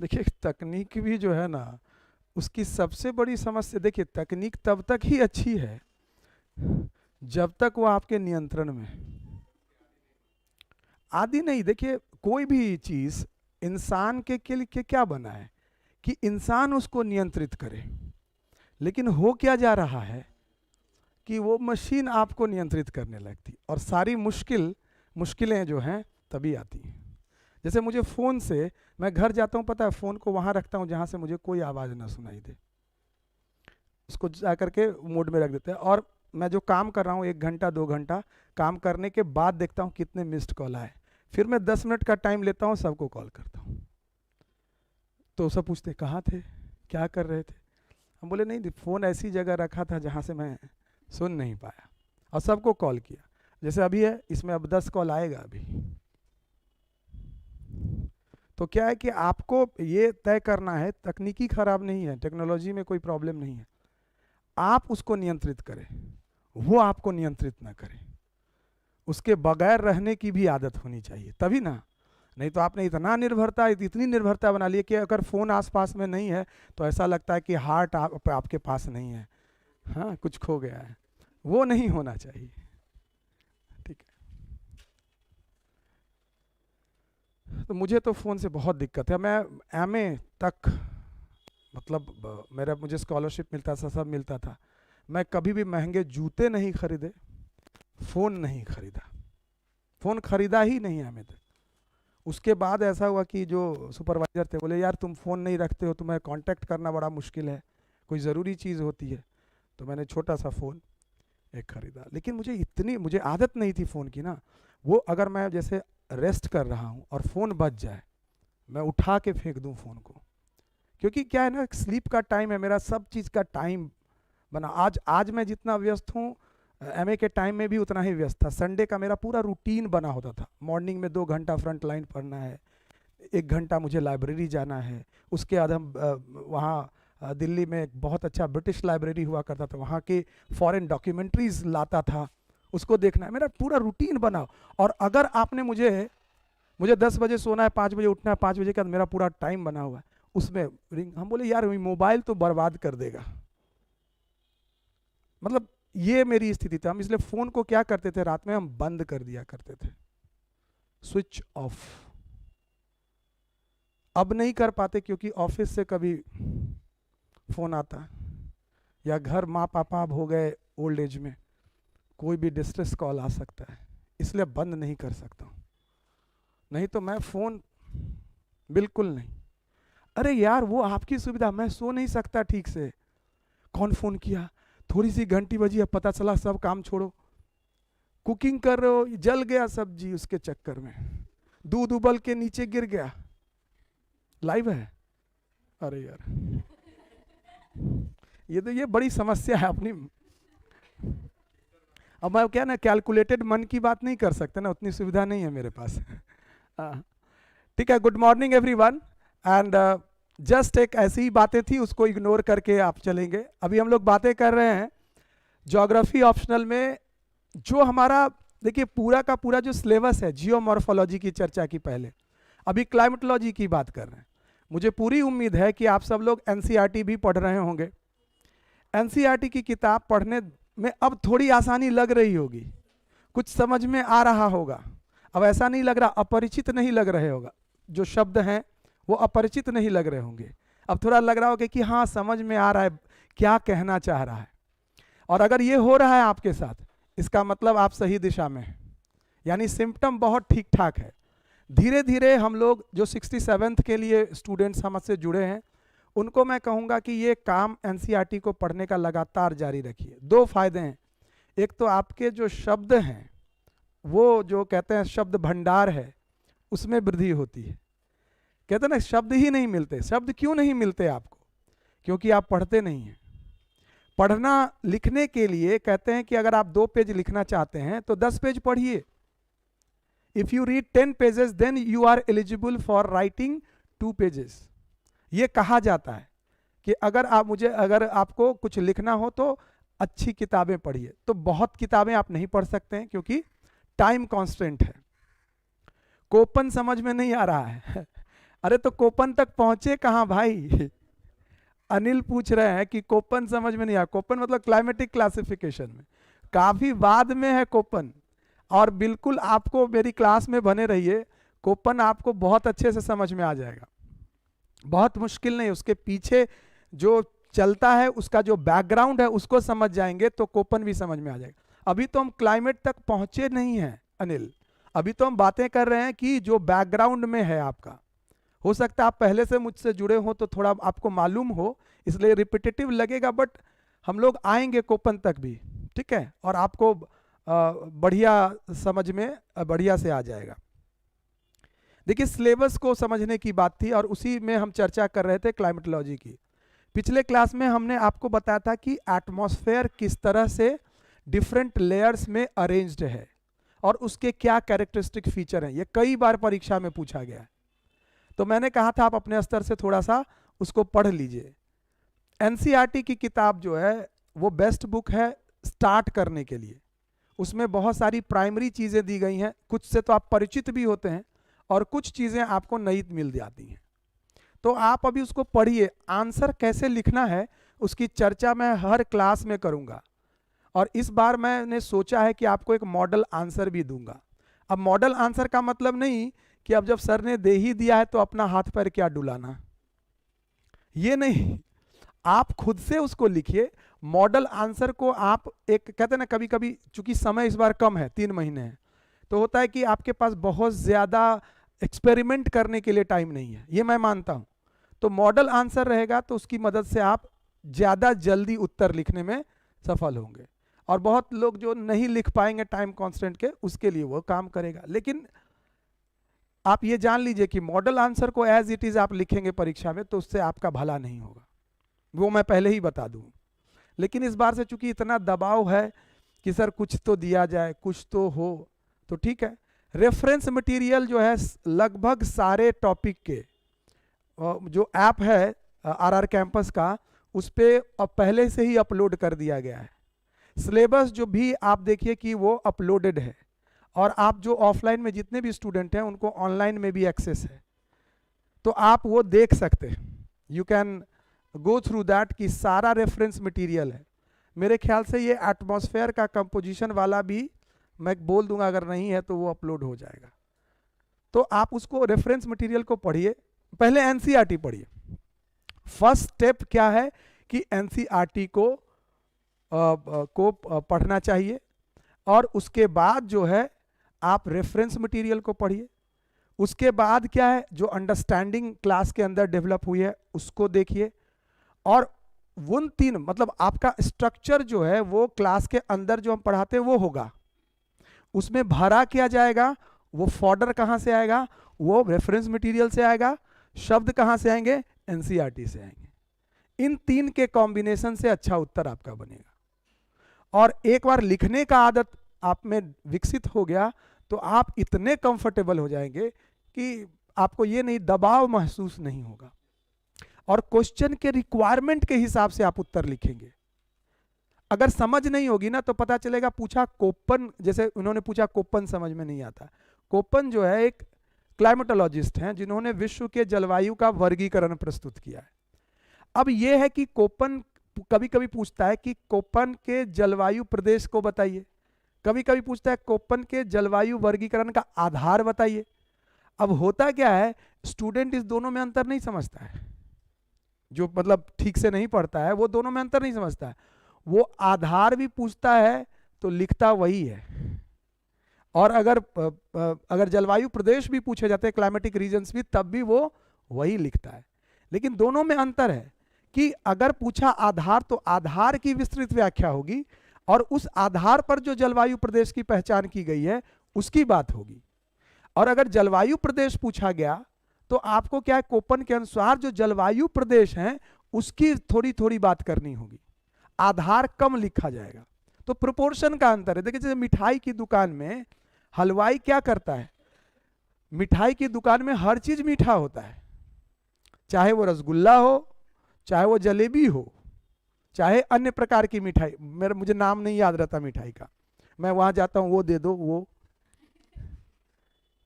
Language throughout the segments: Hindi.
देखिए तकनीक भी जो है ना, उसकी सबसे बड़ी समस्या, देखिए तकनीक तब तक ही अच्छी है जब तक वो आपके नियंत्रण में है। आदि नहीं, देखिए कोई भी चीज इंसान के लिए क्या बना है कि इंसान उसको नियंत्रित करे, लेकिन हो क्या जा रहा है कि वो मशीन आपको नियंत्रित करने लगती, और सारी मुश्किलें जो हैं तभी आती हैं। जैसे मुझे फ़ोन से, मैं घर जाता हूँ, पता है फ़ोन को वहाँ रखता हूँ जहाँ से मुझे कोई आवाज़ ना सुनाई दे, उसको जा करके मोड में रख देते हैं, और मैं जो काम कर रहा हूँ 1 घंटा 2 घंटा काम करने के बाद देखता हूँ कितने मिस्ड कॉल आए, फिर मैं 10 मिनट का टाइम लेता हूँ, सबको कॉल करता हूँ। तो सब पूछते कहाँ थे, क्या कर रहे थे। हम बोले नहीं, फ़ोन ऐसी जगह रखा था जहाँ से मैं सुन नहीं पाया, और सबको कॉल किया। जैसे अभी है, इसमें अब 10 कॉल आएगा अभी। तो क्या है कि आपको ये तय करना है, तकनीकी खराब नहीं है, टेक्नोलॉजी में कोई प्रॉब्लम नहीं है, आप उसको नियंत्रित करें, वो आपको नियंत्रित ना करे। उसके बगैर रहने की भी आदत होनी चाहिए, तभी ना। नहीं तो आपने इतनी निर्भरता बना ली है कि अगर फ़ोन आसपास में नहीं है तो ऐसा लगता है कि हार्ट आपके पास नहीं है, हाँ कुछ खो गया है। वो नहीं होना चाहिए, ठीक है। तो मुझे तो फ़ोन से बहुत दिक्कत है। मैं एमए तक, मतलब मुझे स्कॉलरशिप मिलता था, सब मिलता था, मैं कभी भी महंगे जूते नहीं खरीदे, फ़ोन नहीं खरीदा, फ़ोन खरीदा ही नहीं एमए तक। उसके बाद ऐसा हुआ कि जो सुपरवाइज़र थे बोले यार तुम फ़ोन नहीं रखते हो, तुम्हें कांटेक्ट करना बड़ा मुश्किल है, कोई ज़रूरी चीज़ होती है, तो मैंने छोटा सा फ़ोन एक खरीदा। लेकिन मुझे आदत नहीं थी फ़ोन की ना। वो अगर मैं जैसे रेस्ट कर रहा हूँ और फ़ोन बज जाए, मैं उठा के फेंक दूँ फ़ोन को, क्योंकि क्या है ना, स्लीप का टाइम है मेरा, सब चीज़ का टाइम बना। आज मैं जितना व्यस्त हूँ, एमए के टाइम में भी उतना ही व्यस्त था। संडे का मेरा पूरा रूटीन बना होता था, मॉर्निंग में 2 घंटा फ्रंट लाइन पढ़ना है, 1 घंटा मुझे लाइब्रेरी जाना है, उसके बाद हम वहाँ दिल्ली में एक बहुत अच्छा ब्रिटिश लाइब्रेरी हुआ करता था, वहाँ के फॉरेन डॉक्यूमेंट्रीज लाता था, उसको देखना है, मेरा पूरा रूटीन बना। और अगर आपने मुझे 10 बजे सोना है, 5 बजे उठना है, 5 बजे का मेरा पूरा टाइम बना हुआ है, उसमें रिंग, हम बोले यार मोबाइल तो बर्बाद कर देगा। मतलब ये मेरी स्थिति थी। हम इसलिए फ़ोन को क्या करते थे, रात में हम बंद कर दिया करते थे, स्विच ऑफ। अब नहीं कर पाते क्योंकि ऑफिस से कभी फ़ोन आता, या घर माँ पापा अब हो गए ओल्ड एज में, कोई भी डिस्ट्रेस कॉल आ सकता है, इसलिए बंद नहीं कर सकता हूँ। नहीं तो मैं फ़ोन बिल्कुल नहीं। अरे यार वो आपकी सुविधा, मैं सो नहीं सकता ठीक से, कौन फ़ोन किया, थोड़ी सी घंटी बजी, अब पता चला सब काम छोड़ो, कुकिंग कर रहे हो, जल गया सब्जी, उसके चक्कर में दूध उबल के नीचे गिर गया। लाइव है, अरे यार ये बड़ी समस्या है अपनी। अब मैं क्या ना, कैलकुलेटेड मन की बात नहीं कर सकते ना, उतनी सुविधा नहीं है मेरे पास। ठीक है, good morning everyone. And just एक ऐसी ही बातें थी, उसको इग्नोर करके आप चलेंगे। अभी हम लोग बातें कर रहे हैं ज्योग्राफी ऑप्शनल में, जो हमारा देखिए पूरा का पूरा जो सिलेबस है, जियोमॉर्फोलॉजी की चर्चा की पहले, अभी क्लाइमेटोलॉजी की बात कर रहे हैं। मुझे पूरी उम्मीद है कि आप सब लोग एनसीईआरटी भी पढ़ रहे होंगे। एनसीईआरटी की किताब पढ़ने में अब थोड़ी आसानी लग रही होगी, कुछ समझ में आ रहा होगा। अब ऐसा नहीं लग रहा, अपरिचित नहीं लग रहे होगा, जो शब्द हैं वो अपरिचित नहीं लग रहे होंगे। अब थोड़ा लग रहा होगा कि हाँ समझ में आ रहा है क्या कहना चाह रहा है। और अगर ये हो रहा है आपके साथ, इसका मतलब आप सही दिशा में हैं, यानी सिम्टम बहुत ठीक ठाक है। धीरे धीरे हम लोग जो 67th के लिए स्टूडेंट्स हमसे जुड़े हैं, उनको मैं कहूँगा कि ये काम एनसीईआरटी को पढ़ने का लगातार जारी रखिए। 2 फायदे हैं, एक तो आपके जो शब्द हैं, वो जो कहते हैं शब्द भंडार है, उसमें वृद्धि होती है। कहते हैं ना शब्द ही नहीं मिलते। शब्द क्यों नहीं मिलते आपको? क्योंकि आप पढ़ते नहीं हैं। पढ़ना लिखने के लिए कहते हैं कि अगर आप 2 पेज लिखना चाहते हैं तो 10 पेज पढ़िए। If you read 10 pages then you are eligible for writing 2 pages. ये कहा जाता है कि अगर आपको कुछ लिखना हो तो अच्छी किताबें पढ़िए। तो बहुत किताबें आप नहीं पढ़ सकते हैं क्योंकि टाइम कॉन्स्टेंट है। कोपन समझ में नहीं आ रहा है अरे तो कोपन तक पहुंचे कहाँ भाई? अनिल पूछ रहे हैं कि कोपन समझ में नहीं आया। कोपन मतलब क्लाइमेटिक क्लासिफिकेशन में, काफी बाद में है कोपन। और बिल्कुल आपको मेरी क्लास में बने रहिए, कोपन आपको बहुत अच्छे से समझ में आ जाएगा, बहुत मुश्किल नहीं। उसके पीछे जो चलता है, उसका जो बैकग्राउंड है, उसको समझ जाएंगे तो कोपन भी समझ में आ जाएगा। अभी तो हम क्लाइमेट तक पहुंचे नहीं हैं अनिल, अभी तो हम बातें कर रहे हैं कि जो बैकग्राउंड में है आपका। हो सकता है आप पहले से मुझसे जुड़े हो तो थोड़ा आपको मालूम हो, इसलिए रिपीटेटिव लगेगा, बट हम लोग आएंगे कोपन तक भी, ठीक है? और आपको बढ़िया समझ में बढ़िया से आ जाएगा। देखिए, सिलेबस को समझने की बात थी और उसी में हम चर्चा कर रहे थे क्लाइमेटोलॉजी की। पिछले क्लास में हमने आपको बताया था कि एटमॉस्फेयर किस तरह से डिफरेंट लेयर्स में अरेंज्ड है और उसके क्या कैरेक्टरिस्टिक फीचर हैं। ये कई बार परीक्षा में पूछा गया है, तो मैंने कहा था आप अपने स्तर से थोड़ा सा उसको पढ़ लीजिए। एनसीईआरटी की किताब जो है वो बेस्ट बुक है स्टार्ट करने के लिए। उसमें बहुत सारी प्राइमरी चीज़ें दी गई हैं, कुछ से तो आप परिचित भी होते हैं और कुछ चीज़ें आपको नई मिल जाती हैं। तो आप अभी उसको पढ़िए। आंसर कैसे लिखना है उसकी चर्चा मैं हर क्लास में करूँगा, और इस बार मैंने सोचा है कि आपको एक मॉडल आंसर भी दूंगा। अब मॉडल आंसर का मतलब नहीं कि अब जब सर ने दे ही दिया है तो अपना हाथ पैर क्या डुलाना, ये नहीं। आप खुद से उसको लिखिए। मॉडल आंसर को आप एक कहते हैं ना, कभी कभी चूंकि समय इस बार कम है, 3 महीने है, तो होता है कि आपके पास बहुत ज़्यादा एक्सपेरिमेंट करने के लिए टाइम नहीं है, ये मैं मानता हूँ। तो मॉडल आंसर रहेगा तो उसकी मदद से आप ज़्यादा जल्दी उत्तर लिखने में सफल होंगे। और बहुत लोग जो नहीं लिख पाएंगे टाइम कांस्टेंट के, उसके लिए वो काम करेगा। लेकिन आप ये जान लीजिए कि मॉडल आंसर को एज इट इज़ आप लिखेंगे परीक्षा में तो उससे आपका भला नहीं होगा, वो मैं पहले ही बता दूं। लेकिन इस बार से चूंकि इतना दबाव है कि सर कुछ तो दिया जाए, कुछ तो हो, तो ठीक है। रेफरेंस मटेरियल जो है लगभग सारे टॉपिक के जो ऐप है आरआर कैंपस का, उस पर अब पहले से ही अपलोड कर दिया गया है। सिलेबस जो भी आप देखिए कि वो अपलोडेड है, और आप जो ऑफलाइन में जितने भी स्टूडेंट हैं उनको ऑनलाइन में भी एक्सेस है, तो आप वो देख सकते हैं। You can go through that कि सारा रेफरेंस मटेरियल है। मेरे ख्याल से ये एटमॉस्फेयर का कंपोजिशन वाला भी मैं बोल दूंगा, अगर नहीं है तो वो अपलोड हो जाएगा। तो आप उसको रेफरेंस मटेरियल को पढ़िए। पहले एनसीईआरटी पढ़िए। फर्स्ट स्टेप क्या है कि एनसीईआरटी को पढ़ना चाहिए, और उसके बाद जो है आप रेफरेंस मटेरियल को पढ़िए। उसके बाद क्या है, जो अंडरस्टैंडिंग क्लास के अंदर डेवलप हुई है उसको देखिए, और उन 3 मतलब आपका स्ट्रक्चर जो है वो क्लास के अंदर जो हम पढ़ाते हैं वो होगा, उसमें भरा किया जाएगा। वो फॉर्डर कहाँ से आएगा, वो रेफरेंस मटेरियल से आएगा। शब्द कहाँ से आएंगे, एनसीईआरटी से आएंगे। इन 3 के कॉम्बिनेशन से अच्छा उत्तर आपका बनेगा। और एक बार लिखने का आदत आप में विकसित हो गया तो आप इतने कंफर्टेबल हो जाएंगे कि आपको ये नहीं दबाव महसूस नहीं होगा, और क्वेश्चन के रिक्वायरमेंट के हिसाब से आप उत्तर लिखेंगे। अगर समझ नहीं होगी ना तो पता चलेगा पूछा कोप्पन, जैसे उन्होंने पूछा कोप्पन समझ में नहीं आता। कोप्पन जो है एक क्लाइमेटोलॉजिस्ट हैं जिन्होंने विश्व के जलवायु का वर्गीकरण प्रस्तुत किया है। अब यह है कि कोप्पन कभी कभी पूछता है कि कोप्पन के जलवायु प्रदेश को बताइए, कभी कभी पूछता है कोप्पन के जलवायु वर्गीकरण का आधार बताइए। अब होता क्या है, स्टूडेंट इस दोनों में अंतर नहीं समझता है, जो मतलब ठीक से नहीं पढ़ता है वो दोनों में अंतर नहीं समझता है। वो आधार भी पूछता है तो लिखता वही है, और अगर जलवायु प्रदेश भी पूछे जाते हैं, क्लाइमेटिक रीजन्स भी, तब भी वो वही लिखता है। लेकिन दोनों में अंतर है कि अगर पूछा आधार तो आधार की विस्तृत व्याख्या होगी, और उस आधार पर जो जलवायु प्रदेश की पहचान की गई है उसकी बात होगी। और अगर जलवायु प्रदेश पूछा गया तो आपको क्या है, कोप्पन के अनुसार जो जलवायु प्रदेश हैं उसकी थोड़ी थोड़ी बात करनी होगी, आधार कम लिखा जाएगा। तो प्रोपोर्शन का अंतर है। देखिए, जैसे मिठाई की दुकान में हलवाई क्या करता है, मिठाई की दुकान में हर चीज मीठा होता है, चाहे वो रसगुल्ला हो, चाहे वो जलेबी हो, चाहे अन्य प्रकार की मिठाई। मुझे नाम नहीं याद रहता मिठाई का, मैं वहां जाता हूं वो दे दो वो।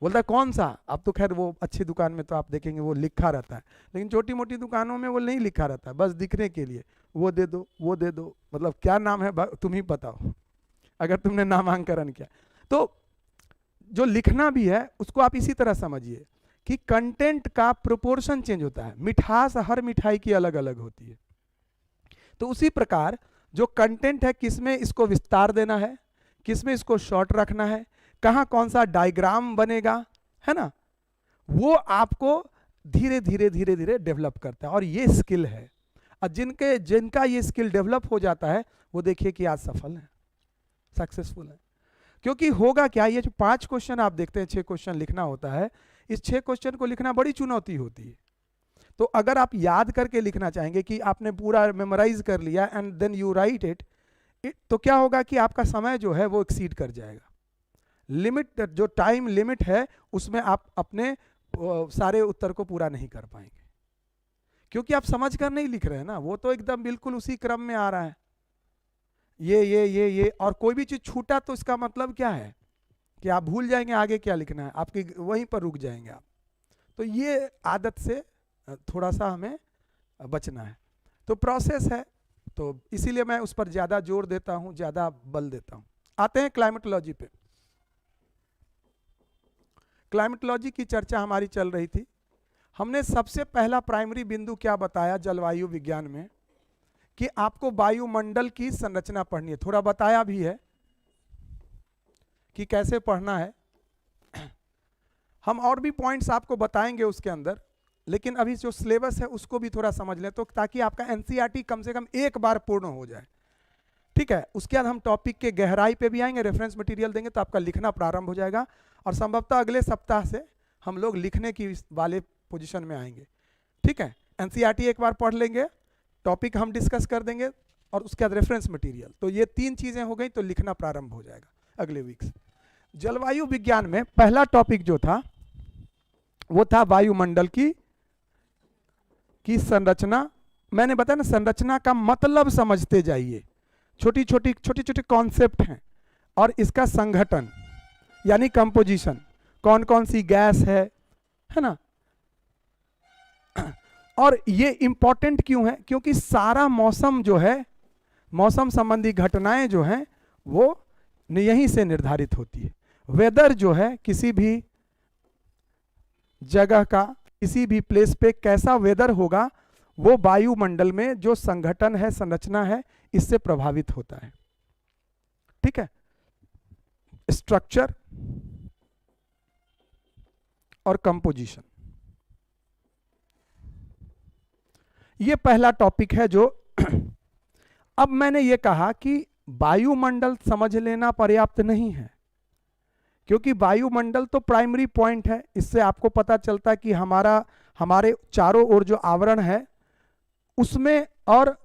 बोलता है कौन सा? अब तो खैर वो अच्छी दुकान में तो आप देखेंगे वो लिखा रहता है, लेकिन छोटी मोटी दुकानों में वो नहीं लिखा रहता है, बस दिखने के लिए वो दे दो वो दे दो, मतलब क्या नाम है तुम ही बताओ अगर तुमने नामांकन किया तो। जो लिखना भी है उसको आप इसी तरह समझिए कि कंटेंट का प्रोपोर्शन चेंज होता है, मिठास हर मिठाई की अलग अलग होती है। तो उसी प्रकार जो कंटेंट है, किसमें इसको विस्तार देना है, किसमें इसको शॉर्ट रखना है, कहाँ कौन सा डायग्राम बनेगा, है ना, वो आपको धीरे धीरे धीरे धीरे डेवलप करता है। और ये स्किल है, और जिनका ये स्किल डेवलप हो जाता है वो देखिए कि आज सफल है, सक्सेसफुल है। क्योंकि होगा क्या, ये जो 5 क्वेश्चन आप देखते हैं, 6 क्वेश्चन लिखना होता है, इस 6 क्वेश्चन को लिखना बड़ी चुनौती होती है। तो अगर आप याद करके लिखना चाहेंगे कि आपने पूरा मेमोराइज कर लिया and then you write it, तो क्या होगा कि आपका समय जो है वो एक्सीड कर जाएगा। लिमिट, जो टाइम लिमिट है उसमें आप अपने सारे उत्तर को पूरा नहीं कर पाएंगे, क्योंकि आप समझ कर नहीं लिख रहे हैं ना, वो तो एकदम बिल्कुल उसी क्रम में आ रहा है, ये और कोई भी चीज छूटा तो इसका मतलब क्या है कि आप भूल जाएंगे आगे क्या लिखना है, आपकी वहीं पर रुक जाएंगे आप। तो ये आदत से थोड़ा सा हमें बचना है। तो प्रोसेस है, तो इसीलिए मैं उस पर ज़्यादा जोर देता हूँ, ज़्यादा बल देता हूँ। आते हैं क्लाइमेटोलॉजी पे। क्लाइमेटोलॉजी की चर्चा हमारी चल रही थी। हमने सबसे पहला प्राइमरी बिंदु क्या बताया जलवायु विज्ञान में, कि आपको वायुमंडल की संरचना पढ़नी है। थोड़ा बताया भी है कि कैसे पढ़ना है। हम और भी पॉइंट्स आपको बताएंगे उसके अंदर, लेकिन अभी जो सिलेबस है उसको भी थोड़ा समझ लें, तो ताकि आपका एनसीईआरटी कम से कम एक बार पूर्ण हो जाए। ठीक है, उसके बाद हम टॉपिक के गहराई पे भी आएंगे, रेफरेंस मटेरियल देंगे, तो आपका लिखना प्रारंभ हो जाएगा। और संभवतः अगले सप्ताह से हम लोग लिखने की वाले पोजीशन में आएंगे। ठीक है, एनसीईआरटी एक बार पढ़ लेंगे, टॉपिक हम डिस्कस कर देंगे, और उसके बाद रेफरेंस मटेरियल। तो ये 3 चीजें हो गई, तो लिखना प्रारंभ हो जाएगा अगले वीक से। जलवायु विज्ञान में पहला टॉपिक जो था वो था वायुमंडल की संरचना। मैंने बताया ना, संरचना का मतलब समझते जाइए, छोटी छोटी कॉन्सेप्ट हैं, और इसका संगठन यानी कंपोजिशन, कौन कौन सी गैस है ना। और ये इंपॉर्टेंट क्यों है, क्योंकि सारा मौसम जो है, मौसम संबंधी घटनाएं जो हैं वो यहीं से निर्धारित होती है। वेदर जो है, किसी भी जगह का, किसी भी प्लेस पे कैसा वेदर होगा, वो वायुमंडल में जो संगठन है, संरचना है, इससे प्रभावित होता है। ठीक है, स्ट्रक्चर और कंपोजिशन, ये पहला टॉपिक है जो अब मैंने ये कहा कि वायुमंडल समझ लेना पर्याप्त नहीं है, क्योंकि वायुमंडल तो प्राइमरी पॉइंट है। इससे आपको पता चलता है कि हमारे चारों ओर जो आवरण है उसमें, और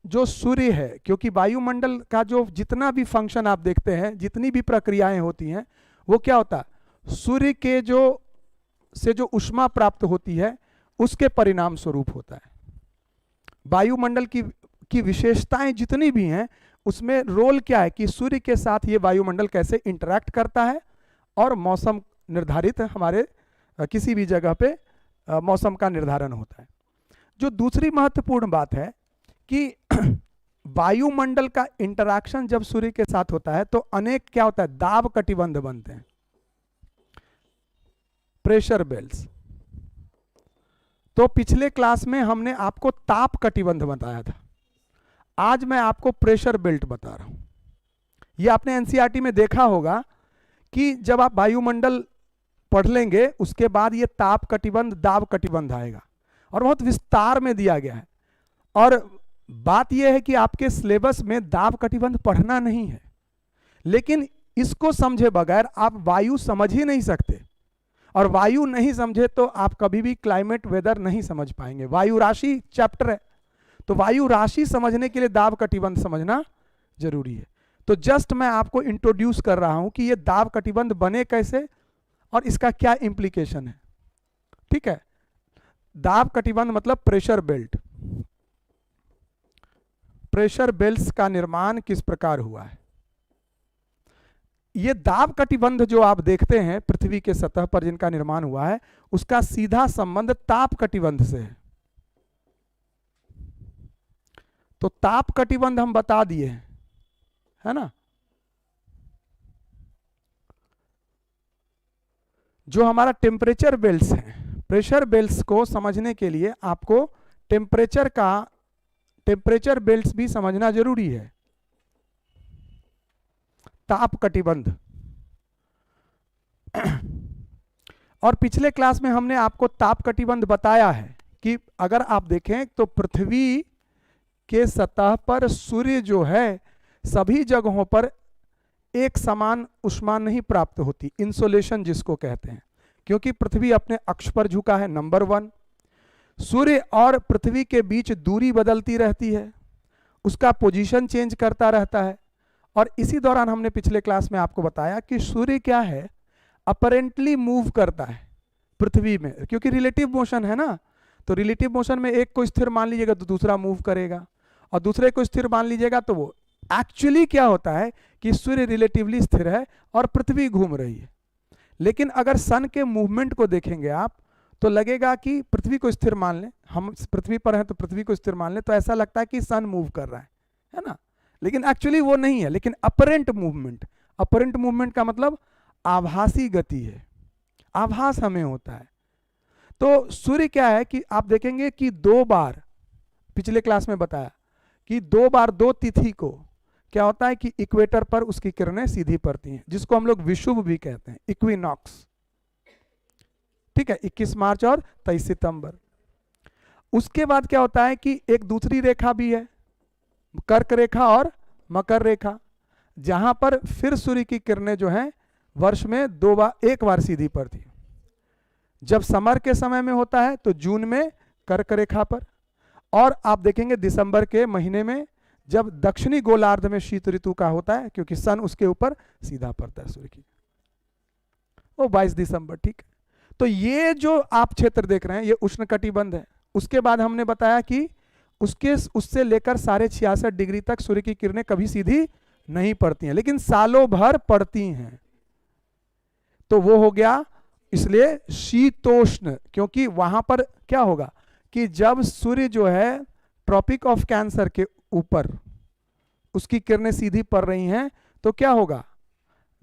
जो सूर्य है, क्योंकि वायुमंडल का जो जितना भी फंक्शन आप देखते हैं, जितनी भी प्रक्रियाएं होती हैं, वो क्या होता है, सूर्य के जो ऊष्मा प्राप्त होती है उसके परिणाम स्वरूप होता है। वायुमंडल की विशेषताएं जितनी भी हैं, उसमें रोल क्या है कि सूर्य के साथ ये वायुमंडल कैसे इंटरैक्ट करता है, और मौसम निर्धारित हमारे किसी भी जगह पे मौसम का निर्धारण होता है। जो दूसरी महत्वपूर्ण बात है कि वायुमंडल का इंटरैक्शन जब सूर्य के साथ होता है तो अनेक क्या होता है, दाब कटिबंध बनते हैं, प्रेशर बेल्ट्स। तो पिछले क्लास में हमने आपको ताप कटिबंध बताया था, आज मैं आपको प्रेशर बेल्ट बता रहा हूं। ये आपने एनसीईआरटी में देखा होगा कि जब आप वायुमंडल पढ़ लेंगे उसके बाद ये ताप कटिबंध, दाब कटिबंध आएगा, और बहुत विस्तार में दिया गया है। और बात यह है कि आपके सिलेबस में दाब कटिबंध पढ़ना नहीं है, लेकिन इसको समझे बगैर आप वायु समझ ही नहीं सकते, और वायु नहीं समझे तो आप कभी भी क्लाइमेट वेदर नहीं समझ पाएंगे। वायु राशि चैप्टर है, तो वायु राशि समझने के लिए दाब कटिबंध समझना जरूरी है। तो जस्ट मैं आपको इंट्रोड्यूस कर रहा हूं कि ये दाब कटिबंध बने कैसे और इसका क्या इंप्लीकेशन है। ठीक है, दाब कटिबंध मतलब प्रेशर बेल्ट। प्रेशर बेल्ट्स का निर्माण किस प्रकार हुआ है, ये दाब कटिबंध जो आप देखते हैं पृथ्वी के सतह पर जिनका निर्माण हुआ है, उसका सीधा संबंध ताप कटिबंध से है। तो ताप कटिबंध हम बता दिए हैं, है ना। जो हमारा टेम्परेचर बेल्ट्स है, प्रेशर बेल्ट्स को समझने के लिए आपको टेम्परेचर बेल्ट्स भी समझना जरूरी है। ताप कटिबंध और पिछले क्लास में हमने आपको ताप कटिबंध बताया है कि अगर आप देखें तो पृथ्वी के सतह पर सूर्य जो है सभी जगहों पर एक समान ऊष्मा नहीं प्राप्त होती, इंसोलेशन जिसको कहते हैं, क्योंकि पृथ्वी अपने अक्ष पर झुका है। नंबर 1, सूर्य और पृथ्वी के बीच दूरी बदलती रहती है, उसका पोजीशन चेंज करता रहता है। और इसी दौरान हमने पिछले क्लास में आपको बताया कि सूर्य क्या है, अपरेंटली मूव करता है पृथ्वी में, क्योंकि रिलेटिव मोशन है ना। तो रिलेटिव मोशन में एक को स्थिर मान लीजिएगा तो दूसरा मूव करेगा, और दूसरे को स्थिर मान लीजिएगा तो वो एक्चुअली क्या होता है कि सूर्य रिलेटिवली स्थिर है और पृथ्वी घूम रही है। लेकिन अगर सन के मूवमेंट को देखेंगे आप तो लगेगा कि पृथ्वी को स्थिर मान लें, हम पृथ्वी पर हैं तो पृथ्वी को स्थिर मान लें, तो ऐसा लगता है कि सन मूव कर रहा है ना। लेकिन एक्चुअली वो नहीं है। लेकिन अपरेंट मूवमेंट का मतलब आभासी गति है, आभास हमें होता है। तो सूर्य क्या है कि आप देखेंगे कि 2 बार, पिछले क्लास में बताया कि 2 बार 2 तिथि को क्या होता है कि इक्वेटर पर उसकी किरणें सीधी पड़ती हैं, जिसको हम लोग विषुव भी कहते हैं, इक्विनॉक्स। ठीक है, 21 मार्च और 23 सितंबर। उसके बाद क्या होता है कि एक दूसरी रेखा भी है, कर्क रेखा और मकर रेखा, जहां पर फिर सूर्य की किरणें जो हैं वर्ष में 1 बार सीधी पड़ती है। जब समर के समय में होता है तो जून में कर्क रेखा पर, और आप देखेंगे दिसंबर के महीने में जब दक्षिणी गोलार्ध में शीत ऋतु का होता है, क्योंकि सन उसके ऊपर सीधा पड़ता है सूर्य की, वो 22 दिसंबर। ठीक है, तो ये जो आप क्षेत्र देख रहे हैं ये उष्णकटिबंध है। उसके बाद हमने बताया कि उससे लेकर 66.5 डिग्री तक सूर्य की किरणें कभी सीधी नहीं पड़ती हैं, लेकिन सालों भर पड़ती हैं। तो वो हो गया इसलिए शीतोष्ण, क्योंकि वहां पर क्या होगा कि जब सूर्य जो है ट्रॉपिक ऑफ कैंसर के ऊपर उसकी किरणें सीधी पड़ रही हैं, तो क्या होगा,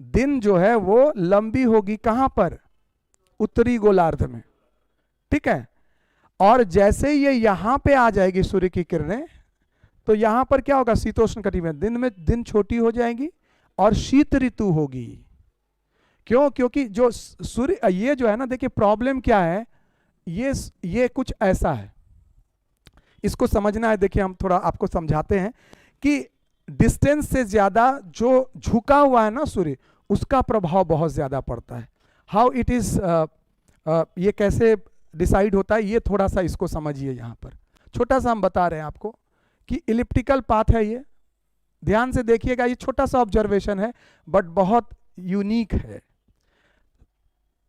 दिन जो है वो लंबी होगी। कहां पर, उत्तरी गोलार्ध में। ठीक है, और जैसे ये यहां पे आ जाएगी सूर्य की किरणें, तो यहां पर क्या होगा, शीतोष्ण कटिबंध, दिन छोटी हो जाएगी और शीत ऋतु होगी। क्यों, क्योंकि जो सूर्य, ये जो है ना, देखिए प्रॉब्लम क्या है, ये कुछ ऐसा है, इसको समझना है। देखिए हम थोड़ा आपको समझाते हैं कि डिस्टेंस से ज्यादा जो झुका हुआ है ना सूर्य, उसका प्रभाव बहुत ज्यादा पड़ता है। हाउ इट इज, ये कैसे डिसाइड होता है, ये थोड़ा सा इसको समझिए। यहाँ पर छोटा सा हम बता रहे हैं आपको कि इलिप्टिकल पाथ है, ये ध्यान से देखिएगा, ये छोटा सा ऑब्जर्वेशन है बट बहुत यूनिक है।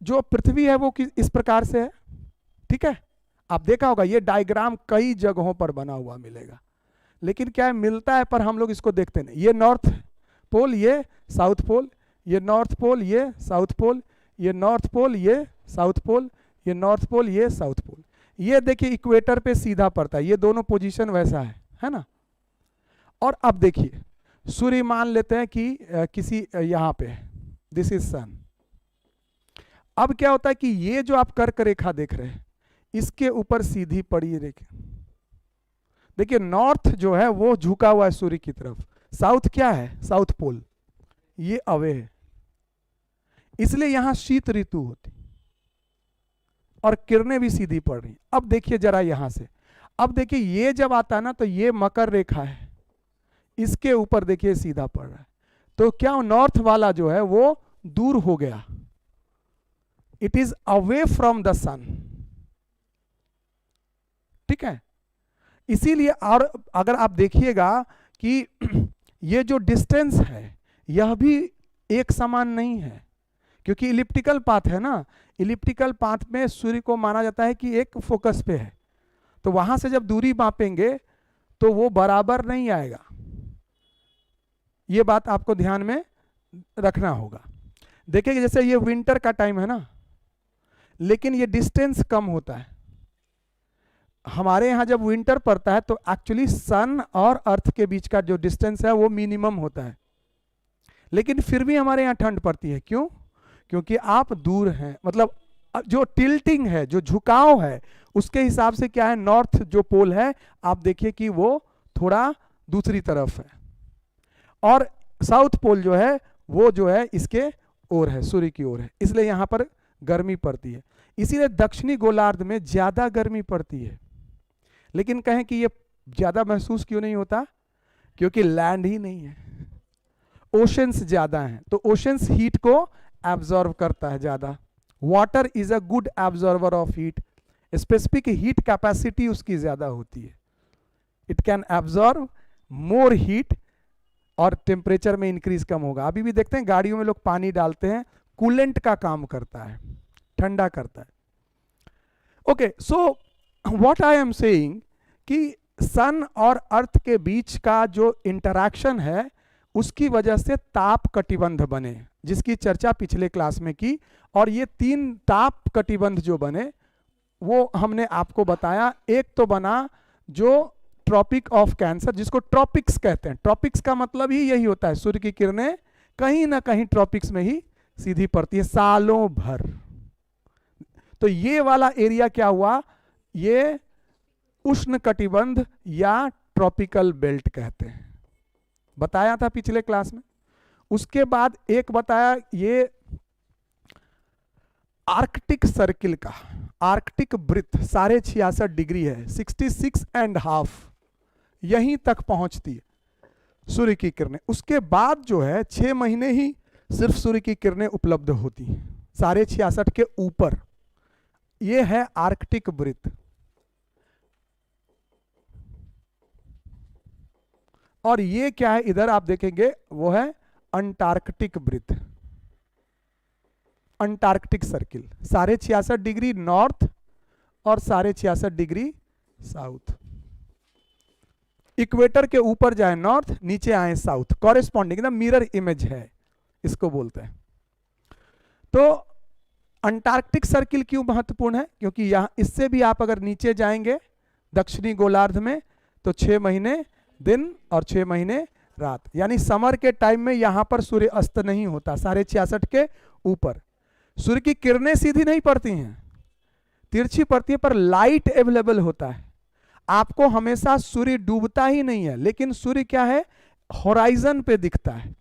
जो पृथ्वी है वो इस प्रकार से है। ठीक है, आप देखा होगा ये डायग्राम कई जगहों पर बना हुआ मिलेगा, लेकिन क्या है, मिलता है पर हम लोग इसको देखते नहीं। ये नॉर्थ पोल, ये साउथ पोल, ये नॉर्थ पोल, ये साउथ पोल, ये नॉर्थ पोल, ये साउथ पोल, ये नॉर्थ पोल, ये साउथ पोल। ये देखिए इक्वेटर पे सीधा पड़ता है, ये दोनों पोजीशन वैसा है ना। और अब देखिए सूर्य मान लेते हैं कि किसी यहाँ पे, दिस इज सन। अब क्या होता है कि ये जो आप कर्क रेखा देख रहे हैं, इसके ऊपर सीधी पड़ी रेखा, देखिए नॉर्थ जो है वो झुका हुआ है सूर्य की तरफ, साउथ क्या है, साउथ पोल, ये अवे है, इसलिए यहां शीत ऋतु होती और किरणें भी सीधी पड़ रही। अब देखिए जरा यहां से, अब देखिए ये जब आता है ना तो ये मकर रेखा है, इसके ऊपर देखिए सीधा पड़ रहा है, तो क्या नॉर्थ वाला जो है वो दूर हो गया, it is away from the sun. ठीक है, इसीलिए, और अगर आप देखिएगा कि ये जो डिस्टेंस है यह भी एक समान नहीं है, क्योंकि इलिप्टिकल पाथ है ना, इलिप्टिकल पाथ में सूर्य को माना जाता है कि एक फोकस पे है, तो वहां से जब दूरी मापेंगे तो वो बराबर नहीं आएगा। ये बात आपको ध्यान में रखना होगा। देखिए जैसे ये विंटर का टाइम है ना, लेकिन ये डिस्टेंस कम होता है। हमारे यहाँ जब विंटर पड़ता है तो एक्चुअली सन और अर्थ के बीच का जो डिस्टेंस है वो मिनिमम होता है, लेकिन फिर भी हमारे यहाँ ठंड पड़ती है। क्यों? क्योंकि आप दूर हैं, मतलब जो टिल्टिंग है, जो झुकाव है, उसके हिसाब से क्या है, नॉर्थ जो पोल है आप देखिए कि वो थोड़ा दूसरी तरफ है, और साउथ पोल जो है वो जो है इसके ओर है, सूर्य की ओर है, इसलिए यहाँ पर गर्मी पड़ती है। इसीलिए दक्षिणी गोलार्ध में ज्यादा गर्मी पड़ती है। लेकिन कहें कि ये ज्यादा महसूस क्यों नहीं होता? क्योंकि लैंड ही नहीं है, ओशंस ज्यादा हैं, तो ओशंस हीट को एब्जॉर्ब करता है ज्यादा। Water is a good absorber of heat, specific heat capacity उसकी ज्यादा होती है, it can absorb more heat, और टेम्परेचर में इंक्रीज कम होगा। अभी भी देखते हैं गाड़ियों में लोग पानी डालते हैं, कूलेंट का काम करता है, ठंडा करता है। Okay, so what I am saying कि सन और अर्थ के बीच का जो इंटरैक्शन है उसकी वजह से ताप कटिबंध बने, जिसकी चर्चा पिछले क्लास में की। और ये 3 ताप कटिबंध जो बने वो हमने आपको बताया। एक तो बना जो ट्रॉपिक ऑफ कैंसर, जिसको ट्रॉपिक्स कहते हैं। ट्रॉपिक्स का मतलब ही यही होता है, सूर्य की किरणें कहीं ना कहीं ट्रॉपिक्स में ही सीधी पड़ती है सालों भर। तो ये वाला एरिया क्या हुआ, ये उष्ण कटिबंध या ट्रॉपिकल बेल्ट कहते हैं, बताया था पिछले क्लास में। उसके बाद एक बताया ये आर्कटिक सर्किल का, आर्कटिक वृत्त 66.5 डिग्री है, 66.5, यहीं तक पहुंचती है सूर्य की किरणें। उसके बाद जो है 6 महीने ही सिर्फ सूर्य की किरणें उपलब्ध होती हैं 66.5 के ऊपर। ये है आर्कटिक वृत्त। और ये क्या है, इधर आप देखेंगे वो है अंटार्कटिक वृत्त, अंटार्कटिक सर्किल, 66.5 डिग्री नॉर्थ और 66.5 डिग्री साउथ। इक्वेटर के ऊपर जाए नॉर्थ, नीचे आए साउथ, कॉरेस्पॉन्डिंग ना, मिरर इमेज है इसको बोलते हैं। तो अंटार्कटिक सर्किल क्यों महत्वपूर्ण है? क्योंकि यहां इससे भी आप अगर नीचे जाएंगे दक्षिणी गोलार्ध में तो 6 महीने दिन और 6 महीने रात, यानी समर के टाइम में यहां पर सूर्य अस्त नहीं होता 66.5 के ऊपर। सूर्य की किरणें सीधी नहीं पड़ती हैं, तिरछी पड़ती है, पर लाइट अवेलेबल होता है। आपको हमेशा सूर्य डूबता ही नहीं है, लेकिन सूर्य क्या है, होराइजन पे दिखता है,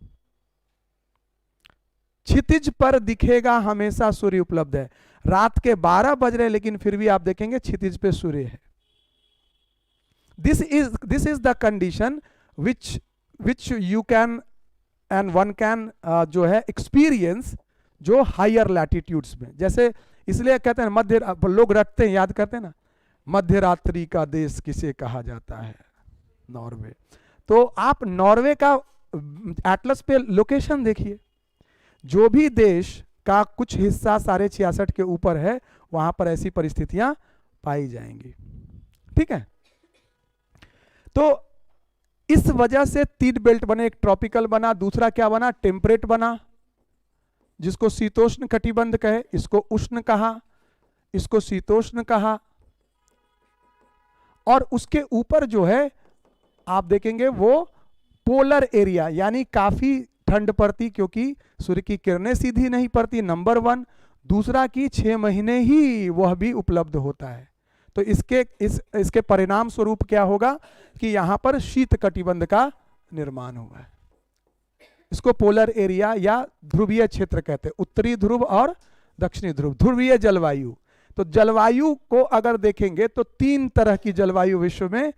क्षितिज पर दिखेगा हमेशा सूर्य उपलब्ध है। रात के 12 बज रहे लेकिन फिर भी आप देखेंगे क्षितिज पे सूर्य है। This is the condition which you can and one can जो है एक्सपीरियंस जो हायर लैटिट्यूड्स में। जैसे इसलिए कहते हैं मध्य, लोग रटते हैं, याद करते हैं ना, मध्य रात्रि का देश किसे कहा जाता है, नॉर्वे। तो आप नॉर्वे का एटलस पे लोकेशन देखिए, जो भी देश का कुछ हिस्सा 66.5 के ऊपर है वहां पर ऐसी परिस्थितियां पाई जाएंगी। ठीक है, तो इस वजह से 3 बेल्ट बने, एक ट्रॉपिकल बना, दूसरा क्या बना, टेम्परेट बना, जिसको शीतोष्ण कटिबंध कहे, इसको उष्ण कहा, इसको शीतोष्ण कहा। और उसके ऊपर जो है आप देखेंगे वो पोलर एरिया, यानी काफी ठंड पड़ती, क्योंकि सूर्य की किरणें सीधी नहीं पड़ती, नंबर 1। दूसरा कि 6 महीने ही वह भी उपलब्ध होता है। तो इसके परिणाम स्वरूप क्या होगा कि यहां पर शीत कटिबंध का निर्माण होगा। इसको पोलर एरिया या ध्रुवीय क्षेत्र कहते हैं, उत्तरी ध्रुव और दक्षिणी ध्रुव, ध्रुवीय जलवायु। तो जलवायु को अगर देखेंगे तो 3 तरह की जलवायु विश्व में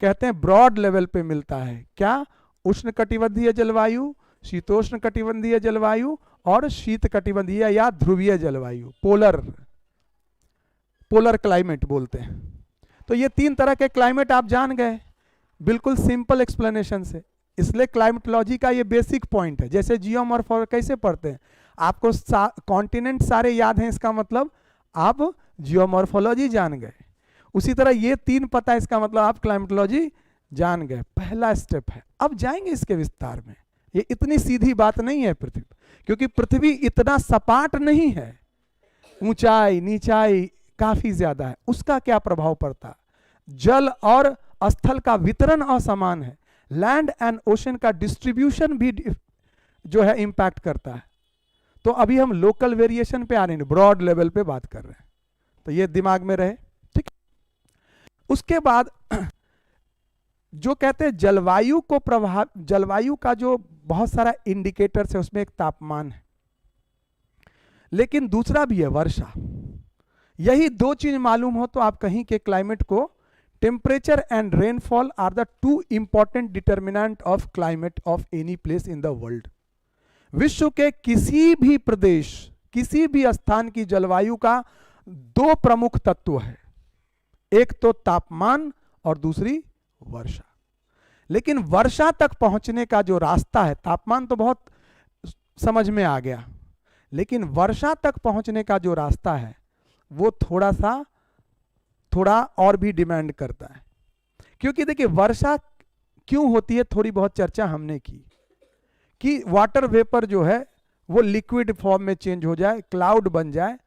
कहते हैं ब्रॉड लेवल पे मिलता है। क्या? उष्ण कटिबंधीय जलवायु, शीतोष्ण कटिबंधीय जलवायु और शीत कटिबंधीय या ध्रुवीय जलवायु, पोलर क्लाइमेट बोलते हैं। तो ये 3 तरह के क्लाइमेट आप जान गए बिल्कुल सिंपल एक्सप्लेनेशन से। इसलिए क्लाइमेटोलॉजी का ये बेसिक पॉइंट है। जैसे जियोमॉर्फोलॉजी कैसे पढ़ते हैं, आपको कॉन्टिनेंट सारे याद हैं, इसका मतलब आप जियोमॉर्फोलॉजी जान गए। उसी तरह ये 3 पता है, इसका मतलब आप क्लाइमेटोलॉजी जान गए। पहला स्टेप है, अब जाएंगे इसके विस्तार में, ये इतनी सीधी बात नहीं है पृथ्वी, क्योंकि पृथ्वी इतना सपाट नहीं है, ऊंचाई नीचाई काफी ज्यादा है। उसका क्या प्रभाव पड़ता है? जल और स्थल का वितरण असमान है, लैंड एंड ओशन का डिस्ट्रीब्यूशन भी जो है इंपैक्ट करता है। तो अभी हम लोकल वेरिएशन पे आ रहे हैं, ब्रॉड लेवल पे बात कर रहे हैं, तो ये दिमाग में रहे, ठीक। उसके बाद जो कहते हैं जलवायु को प्रभाव, जलवायु का जो बहुत सारा इंडिकेटर्स है, उसमें एक तापमान है, लेकिन दूसरा भी है वर्षा। यही दो चीज मालूम हो तो आप कहीं के क्लाइमेट को, temperature and rainfall are the two important determinant of climate of any place in the world. विश्व के किसी भी प्रदेश, किसी भी स्थान की जलवायु का दो प्रमुख तत्व है, एक तो तापमान और दूसरी वर्षा। लेकिन वर्षा तक पहुंचने का जो रास्ता है, तापमान तो बहुत समझ में आ गया, लेकिन वर्षा तक पहुंचने का जो रास्ता है वो थोड़ा और भी डिमांड करता है। क्योंकि देखिए वर्षा क्यों होती है, थोड़ी बहुत चर्चा हमने की कि वाटर वेपर जो है वो लिक्विड फॉर्म में चेंज हो जाए, क्लाउड बन जाए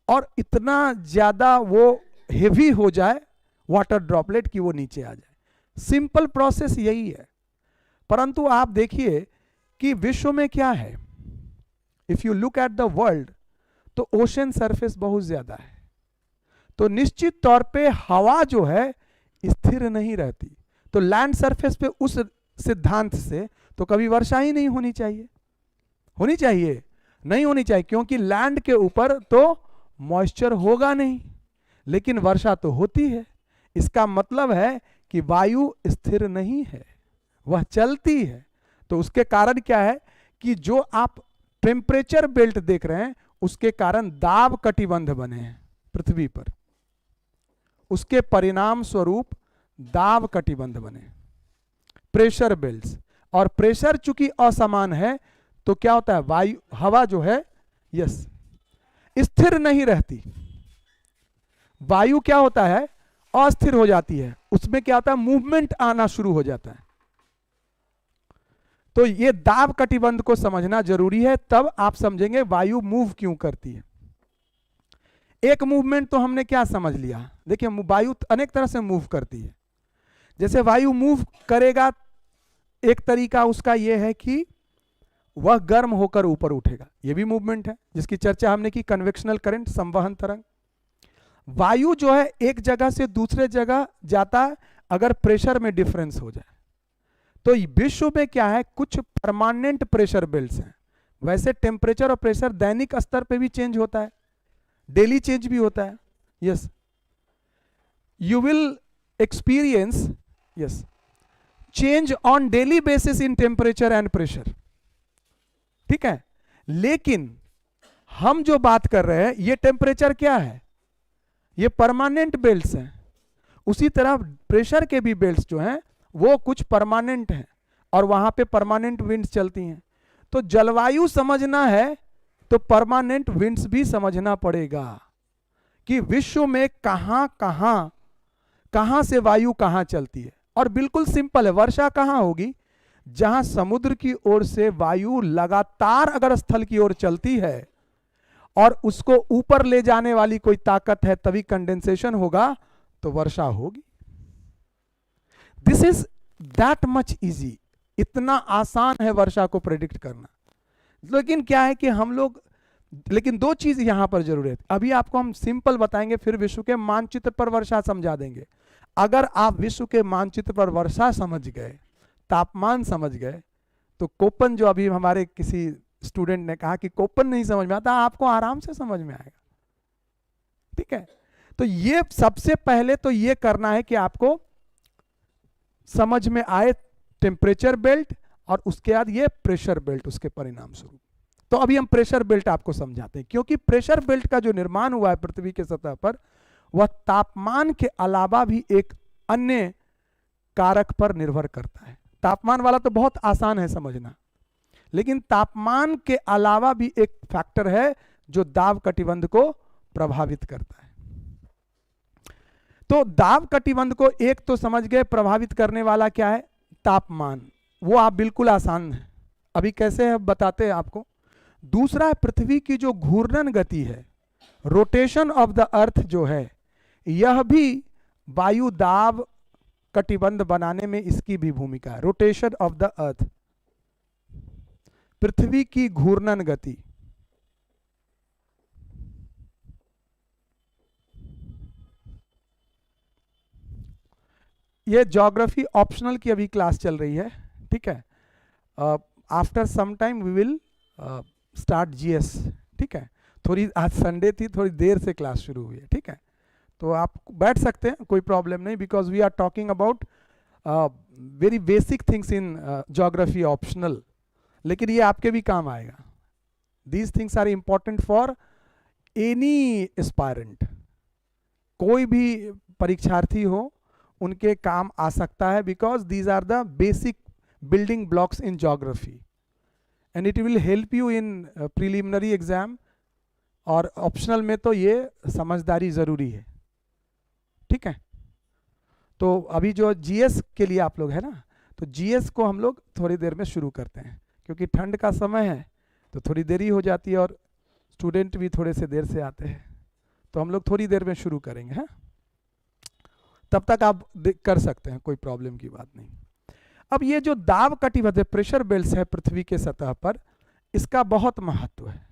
और इतना ज्यादा वो हेवी हो जाए वाटर ड्रॉपलेट कि वो नीचे आ जाए। सिंपल प्रोसेस यही है। परंतु आप देखिए कि विश्व में क्या है, if you look at the world, तो ओशन सरफेस बहुत ज्यादा है, तो निश्चित तौर पे हवा जो है स्थिर नहीं रहती। तो लैंड सरफेस पे उस सिद्धांत से तो कभी वर्षा ही नहीं होनी चाहिए, होनी चाहिए नहीं होनी चाहिए, क्योंकि लैंड के ऊपर तो मॉइस्चर होगा नहीं, लेकिन वर्षा तो होती है। इसका मतलब है कि वायु स्थिर नहीं है, वह चलती है। तो उसके कारण क्या है कि जो आप टेम्परेचर बेल्ट देख रहे हैं, उसके कारण दाब कटिबंध बने हैं पृथ्वी पर, उसके परिणाम स्वरूप दाब कटिबंध बने, प्रेशर बेल्ट्स। और प्रेशर चूंकि असमान है तो क्या होता है, वायु हवा जो है यस स्थिर नहीं रहती, वायु क्या होता है अस्थिर हो जाती है, उसमें क्या होता है मूवमेंट आना शुरू हो जाता है। तो ये दाब कटिबंध को समझना जरूरी है, तब आप समझेंगे वायु मूव क्यों करती है। एक मूवमेंट तो हमने क्या समझ लिया, देखिए वायु अनेक तरह से मूव करती है। जैसे वायु मूव करेगा, एक तरीका उसका यह है कि वह गर्म होकर ऊपर उठेगा, यह भी मूवमेंट है जिसकी चर्चा हमने की, कन्वेक्शनल करंट, संवहन तरंग। वायु जो है एक जगह से दूसरे जगह जाता है अगर प्रेशर में डिफरेंस हो जाए। तो विश्व में क्या है, कुछ परमानेंट प्रेशर बेल्ट्स हैं। वैसे टेम्परेचर और प्रेशर दैनिक स्तर पे भी चेंज होता है, डेली चेंज भी होता है। Yes, you will experience yes change on daily basis in temperature and pressure, ठीक है। लेकिन हम जो बात कर रहे हैं, ये टेम्परेचर क्या है, ये परमानेंट बेल्ट्स हैं। उसी तरह प्रेशर के भी बेल्ट्स जो हैं वो कुछ परमानेंट हैं और वहां पे परमानेंट विंड्स चलती हैं। तो जलवायु समझना है तो परमानेंट विंड्स भी समझना पड़ेगा कि विश्व में कहां से वायु कहां चलती है। और बिल्कुल सिंपल है, वर्षा कहां होगी, जहां समुद्र की ओर से वायु लगातार अगर स्थल की ओर चलती है और उसको ऊपर ले जाने वाली कोई ताकत है, तभी कंडेंसेशन होगा, तो वर्षा होगी। This is that much easy, इतना आसान है वर्षा को प्रेडिक्ट करना। लेकिन क्या है कि हम लोग, लेकिन दो चीज यहां पर जरूर है। अभी आपको हम सिंपल बताएंगे, फिर विश्व के मानचित्र पर वर्षा समझा देंगे। अगर आप विश्व के मानचित्र पर वर्षा समझ गए, तापमान समझ गए, तो कोपन, जो अभी हमारे किसी स्टूडेंट ने कहा कि कोपन नहीं समझ में आता, आपको आराम से समझ में आएगा, ठीक है। तो ये सबसे पहले तो ये करना है कि आपको समझ में आए टेम्परेचर बेल्ट और उसके बाद ये प्रेशर बेल्ट, उसके परिणाम स्वरूप। तो अभी हम प्रेशर बेल्ट आपको समझाते हैं, क्योंकि प्रेशर बेल्ट का जो निर्माण हुआ है पृथ्वी के सतह पर, वह तापमान के अलावा भी एक अन्य कारक पर निर्भर करता है। तापमान वाला तो बहुत आसान है समझना, लेकिन तापमान के अलावा भी एक फैक्टर है जो दाब कटिबंध को प्रभावित करता है। तो दाब कटिबंध को एक तो समझ गए, प्रभावित करने वाला क्या है, तापमान। वो आप बिल्कुल आसान है, अभी कैसे है बताते हैं आपको। दूसरा है पृथ्वी की जो घूर्णन गति है, रोटेशन ऑफ द अर्थ जो है, यह भी वायु दाब कटिबंध बनाने में इसकी भी भूमिका है। रोटेशन ऑफ द अर्थ, पृथ्वी की घूर्णन गति। ये ज्योग्राफी ऑप्शनल की अभी क्लास चल रही है, ठीक है। After some time we will start GS, ठीक है। थोड़ी आज संडे थी, थोड़ी देर से क्लास शुरू हुई है, ठीक है। तो आप बैठ सकते हैं, कोई प्रॉब्लम नहीं, because we are talking about very basic things in geography optional, लेकिन ये आपके भी काम आएगा। These things are important for any aspirant, कोई भी परीक्षार्थी हो उनके काम आ सकता है, because these are the basic building blocks in geography and it will help you in preliminary exam. और ऑप्शनल में तो ये समझदारी जरूरी है, ठीक है। तो अभी जो जीएस के लिए आप लोग है ना, तो जीएस को हम लोग थोड़ी देर में शुरू करते हैं, क्योंकि ठंड का समय है तो थोड़ी देरी हो जाती है और स्टूडेंट भी थोड़े से देर से आते हैं, तो हम लोग थोड़ी देर में शुरू करेंगे, हैं। तब तक आप कर सकते हैं, कोई प्रॉब्लम की बात नहीं। अब ये जो दाब कटिबंध प्रेशर बेल्ट है पृथ्वी के सतह पर, इसका बहुत महत्व है,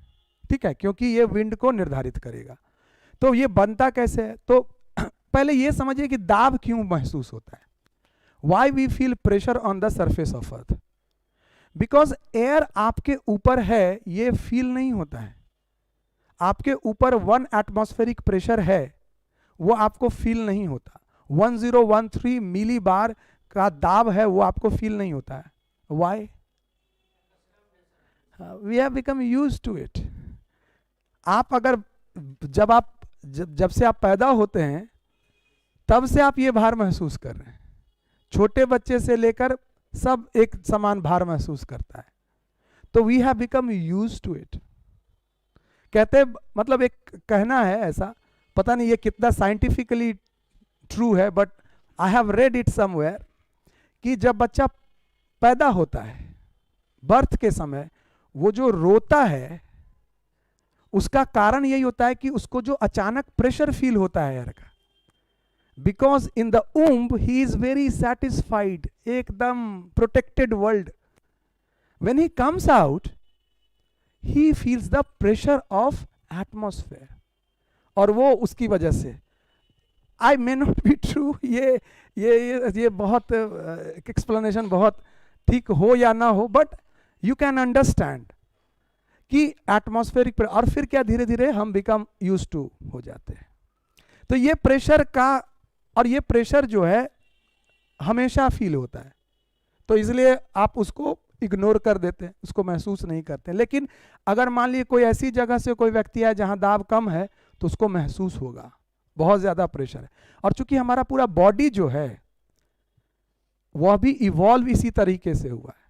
ठीक है, क्योंकि ये विंड को निर्धारित करेगा। तो ये बनता कैसे है, तो पहले ये समझिए कि दाब क्यों महसूस होता है। Why we feel pressure on the surface of earth, because air आपके ऊपर है, ये फील नहीं होता है। आपके ऊपर 1 एटमॉस्फेरिक प्रेशर है, वो आपको फील नहीं होता। 1013 मिली बार का दाब है, वो आपको फील नहीं होता है। Why? We have become used to it. आप अगर जब से आप पैदा होते हैं तब से आप ये भार महसूस कर रहे हैं। छोटे बच्चे से लेकर सब एक समान भार महसूस करता है, तो we have become used to it. कहते मतलब एक कहना है ऐसा, पता नहीं ये कितना साइंटिफिकली ट्रू है, but I have read it somewhere, कि जब बच्चा पैदा होता है बर्थ के समय, वो जो रोता है उसका कारण यही होता है कि उसको जो अचानक प्रेशर फील होता है एयर का, because in the womb he is very satisfied, एकदम protected world. When he comes out he feels the pressure of atmosphere, और वो उसकी वजह से, I may not be true, ये बहुत एक्सप्लेनेशन बहुत ठीक हो या ना हो, बट यू कैन अंडरस्टैंड कि एटमॉस्फेरिक, और फिर क्या धीरे धीरे हम बिकम यूज टू हो जाते हैं। तो ये प्रेशर का, और ये प्रेशर जो है हमेशा फील होता है, तो इसलिए आप उसको इग्नोर कर देते हैं, उसको महसूस नहीं करते। लेकिन अगर मान लीजिए कोई ऐसी जगह से कोई व्यक्ति है जहां दाब कम है, तो उसको महसूस होगा बहुत ज्यादा प्रेशर है। और चूंकि हमारा पूरा बॉडी जो है वह भी इवॉल्व इसी तरीके से हुआ है,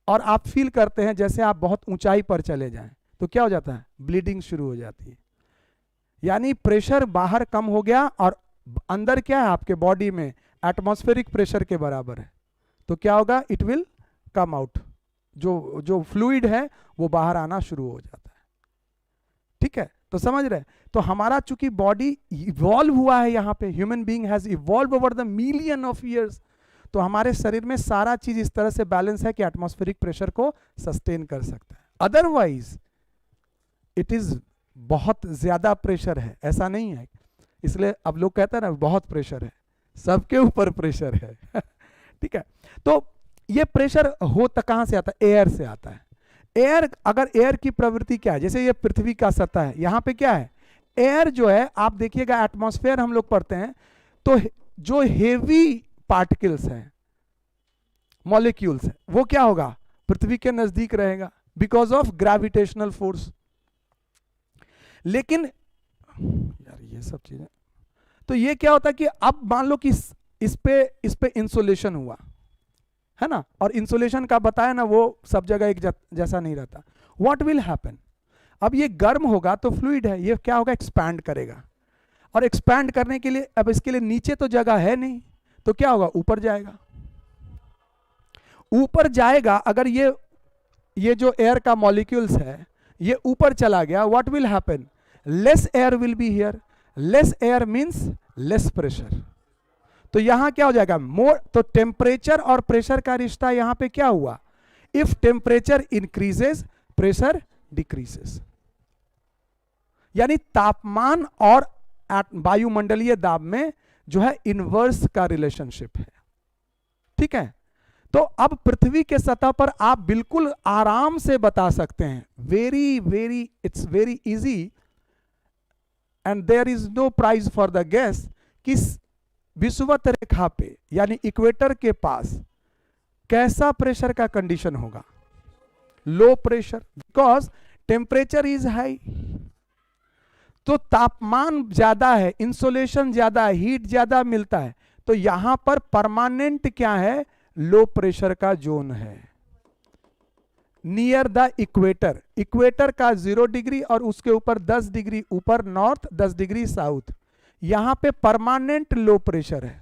और आप फील करते हैं जैसे आप बहुत ऊंचाई पर चले जाएं तो क्या हो जाता है, ब्लीडिंग शुरू हो जाती है। यानी प्रेशर बाहर कम हो गया और अंदर क्या है आपके बॉडी में एटमॉस्फेरिक प्रेशर के बराबर है, तो क्या होगा, इट विल कम आउट, जो फ्लूइड है वो बाहर आना शुरू हो जाता है, ठीक है। तो समझ रहे, तो हमारा चूंकि बॉडी इवॉल्व हुआ है, यहाँ पे human being has evolve over the million of years, तो हमारे शरीर में सारा चीज इस तरह से बैलेंस है कि एटमॉस्फेरिक प्रेशर को सस्टेन कर सकता है। अदरवाइज इट इज बहुत ज्यादा प्रेशर है, ऐसा नहीं है। इसलिए अब लोग कहते हैं ना बहुत प्रेशर है, सबके ऊपर प्रेशर है ठीक है। तो ये प्रेशर होता कहां से आता है, एयर से आता है। एयर, अगर एयर की प्रवृत्ति क्या है, जैसे ये पृथ्वी का सतह है, यहां पे क्या है, एयर जो है, आप देखिएगा एटमॉस्फेयर हम लोग पढ़ते हैं, तो जो हेवी पार्टिकल्स हैं, मॉलिक्यूल्स हैं, वो क्या होगा, पृथ्वी के नजदीक रहेगा बिकॉज ऑफ ग्रेविटेशनल फोर्स। लेकिन यार ये सब चीजें, तो ये क्या होता है कि अब मान लो कि इस पे इंसुलेशन हुआ है ना, और इंसुलेशन का बताया ना, वो सब जगह एक जैसा नहीं रहता। व्हाट विल हैपन, अब ये गर्म होगा तो फ्लूइड है, ये क्या होगा, एक्सपैंड करेगा, और एक्सपैंड करने के लिए अब इसके लिए नीचे तो जगह है नहीं, तो क्या होगा, ऊपर जाएगा। ऊपर जाएगा, अगर ये ये जो एयर का मॉलिक्यूल्स है ये ऊपर चला गया, what will happen, less air will be here, less air means less pressure. तो यहां क्या हो जाएगा, मोर, तो टेम्परेचर और प्रेशर का रिश्ता यहां पे क्या हुआ, if temperature increases pressure decreases, यानी तापमान और वायुमंडलीय दाब में जो है इनवर्स का रिलेशनशिप है। ठीक है, तो अब पृथ्वी के सतह पर आप बिल्कुल आराम से बता सकते हैं, very it's very easy and there is no prize for the guess, कि विषुवत रेखा पे यानी इक्वेटर के पास कैसा प्रेशर का कंडीशन होगा, low pressure, because temperature is high. तो तापमान ज्यादा है, इंसोलेशन ज्यादा है, हीट ज्यादा मिलता है, तो यहां पर परमानेंट क्या है, लो प्रेशर का जोन है नियर द इक्वेटर। इक्वेटर का 0 डिग्री और उसके ऊपर 10 डिग्री ऊपर नॉर्थ, 10 डिग्री साउथ, यहां पे परमानेंट लो प्रेशर है।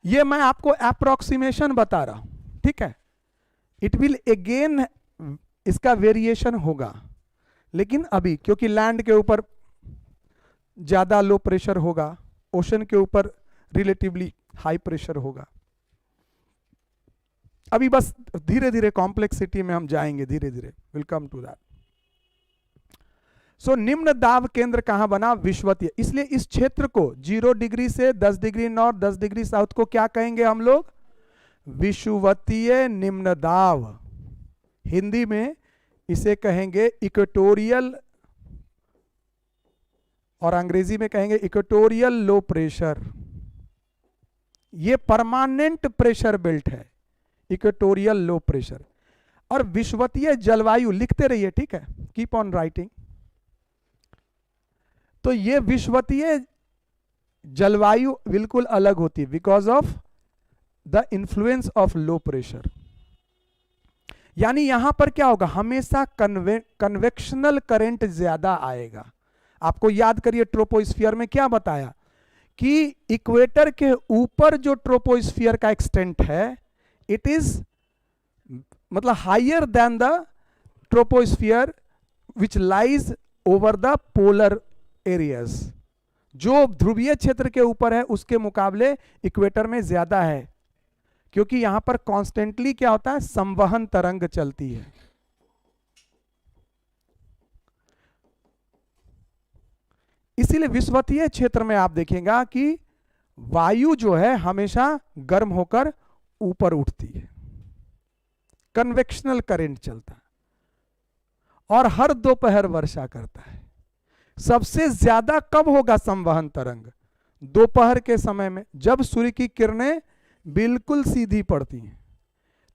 ये मैं आपको अप्रोक्सीमेशन बता रहा हूं, ठीक है, इट विल अगेन इसका वेरिएशन होगा, लेकिन अभी क्योंकि लैंड के ऊपर ज्यादा लो प्रेशर होगा, ओशन के ऊपर रिलेटिवली हाई प्रेशर होगा। अभी बस धीरे धीरे कॉम्प्लेक्सिटी में हम जाएंगे, धीरे धीरे विल कम टू दैट। सो निम्न दाब केंद्र कहां बना, विषुवतीय, इसलिए इस क्षेत्र को 0 डिग्री से 10 डिग्री नॉर्थ, 10 डिग्री साउथ को क्या कहेंगे हम लोग, विषुवतीय निम्न दाब। हिंदी में इसे कहेंगे इक्वेटोरियल, और अंग्रेजी में कहेंगे इक्वेटोरियल लो प्रेशर। ये परमानेंट प्रेशर बेल्ट है, इक्वेटोरियल लो प्रेशर। और विषुवतीय जलवायु लिखते रहिए, ठीक है, कीप ऑन राइटिंग। तो ये विषुवतीय जलवायु बिल्कुल अलग होती है because of the influence of low pressure. यानी यहां पर क्या होगा, हमेशा कन्वेक्शनल करंट ज्यादा आएगा। आपको याद करिए ट्रोपोस्फियर में क्या बताया कि इक्वेटर के ऊपर जो ट्रोपोस्फियर का एक्सटेंट है, इट इज मतलब higher than the troposphere which lies over the polar areas. जो ध्रुवीय क्षेत्र के ऊपर है उसके मुकाबले इक्वेटर में ज्यादा है, क्योंकि यहां पर कॉन्स्टेंटली क्या होता है, संवहन तरंग चलती है। इसीलिए विषुवतीय क्षेत्र में आप देखेंगे कि वायु जो है हमेशा गर्म होकर ऊपर उठती है, कन्वेक्शनल करंट चलता है, और हर दोपहर वर्षा करता है। सबसे ज्यादा कब होगा संवहन तरंग, दोपहर के समय में, जब सूर्य की किरणें बिल्कुल सीधी पड़ती हैं।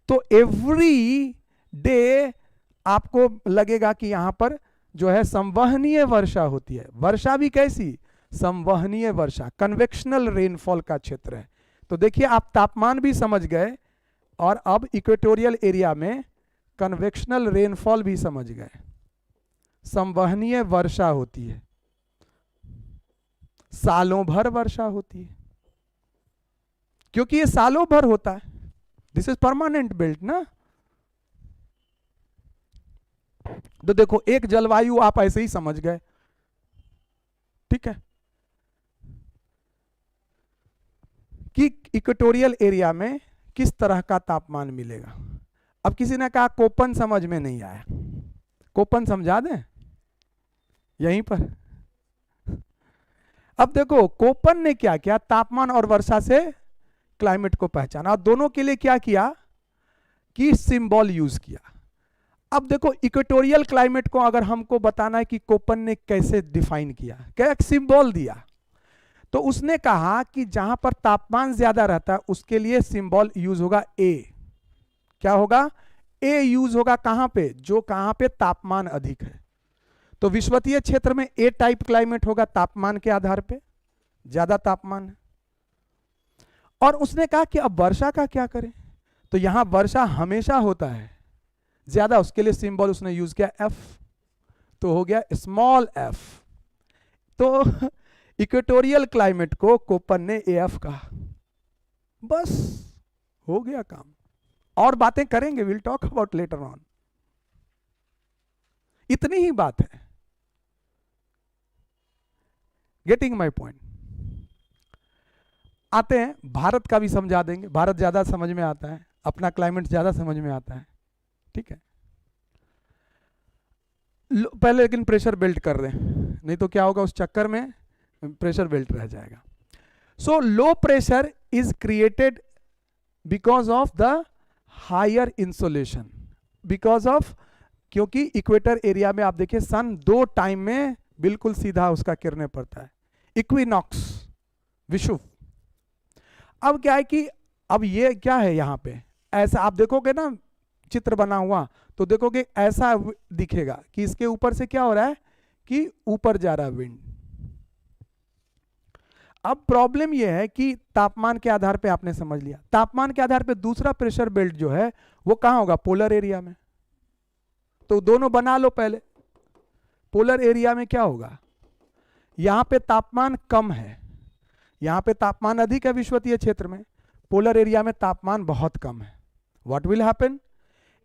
तो एवरी डे आपको लगेगा कि यहां पर जो है संवहनीय वर्षा होती है। वर्षा भी कैसी, संवहनीय वर्षा, कन्वेक्शनल रेनफॉल का क्षेत्र है। तो देखिए आप तापमान भी समझ गए, और अब इक्वेटोरियल एरिया में कन्वेक्शनल रेनफॉल भी समझ गए। संवहनीय वर्षा होती है, सालों भर वर्षा होती है, क्योंकि ये सालों भर होता है। दिस इज परमानेंट बेल्ट ना। तो देखो एक जलवायु आप ऐसे ही समझ गए, ठीक है, कि इक्वेटोरियल एरिया में किस तरह का तापमान मिलेगा। अब किसी ने कहा कोपन समझ में नहीं आया, कोपन समझा दें यहीं पर। अब देखो कोपन ने क्या किया, तापमान और वर्षा से क्लाइमेट को पहचाना, और दोनों के लिए क्या किया कि सिंबल यूज किया। अब देखो इक्वेटोरियल क्लाइमेट को अगर हमको बताना है कि कोपन ने कैसे डिफाइन किया, क्या सिंबल दिया, तो उसने कहा कि जहां पर तापमान ज्यादा रहता है उसके लिए सिंबल यूज होगा ए। क्या होगा, ए यूज होगा कहां पे, जो कहां पे तापमान अधिक है। तो विषुवतीय क्षेत्र में ए टाइप क्लाइमेट होगा, तापमान के आधार पे ज्यादा तापमान है। और उसने कहा कि अब वर्षा का क्या करें, तो यहां वर्षा हमेशा होता है ज्यादा, उसके लिए सिंबल उसने यूज किया एफ, तो हो गया स्मॉल एफ। तो इक्वेटोरियल क्लाइमेट को कोपन ने एएफ कहा, बस हो गया काम। और बातें करेंगे, will talk about later on. इतनी ही बात है। Getting my point. आते हैं, भारत का भी समझा देंगे, भारत ज्यादा समझ में आता है, अपना क्लाइमेट ज्यादा समझ में आता है, ठीक है। पहले लेकिन प्रेशर बेल्ट कर दें, नहीं तो क्या होगा, उस चक्कर में प्रेशर बेल्ट रह जाएगा। So low pressure is created because of the higher insolation, because of, क्योंकि इक्वेटर एरिया में आप देखिए सन 2 टाइम में बिल्कुल सीधा उसका किरणें पड़ता है, इक्विनॉक्स, विषुव। अब क्या है कि अब ये क्या है यहां पे, ऐसा आप देखोगे ना चित्र बना हुआ, तो देखोगे ऐसा दिखेगा कि इसके ऊपर से क्या हो रहा है कि ऊपर जा रहा है विंड। अब प्रॉब्लम यह है कि तापमान के आधार पे आपने समझ लिया, तापमान के आधार पे दूसरा प्रेशर बेल्ट जो है वो कहां होगा, पोलर एरिया में। तो दोनों बना लो पहले। पोलर एरिया में क्या होगा, यहां पे तापमान कम है, यहां पे तापमान अधिक है विषुवतीय क्षेत्र में, पोलर एरिया में तापमान बहुत कम है। व्हाट विल हैपन,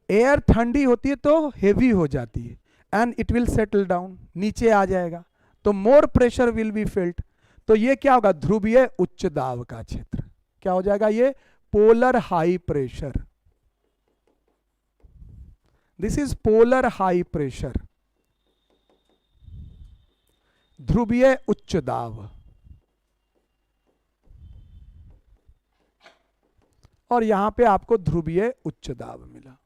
एयर ठंडी होती है तो हेवी हो जाती है and it will settle down, नीचे आ जाएगा, तो more pressure will be felt. तो ये क्या होगा, ध्रुवीय उच्च दाब का क्षेत्र, क्या हो जाएगा, ये polar high pressure. This is polar high pressure, ध्रुवीय उच्च दाब। और यहां पे आपको ध्रुवीय उच्च दाब मिला।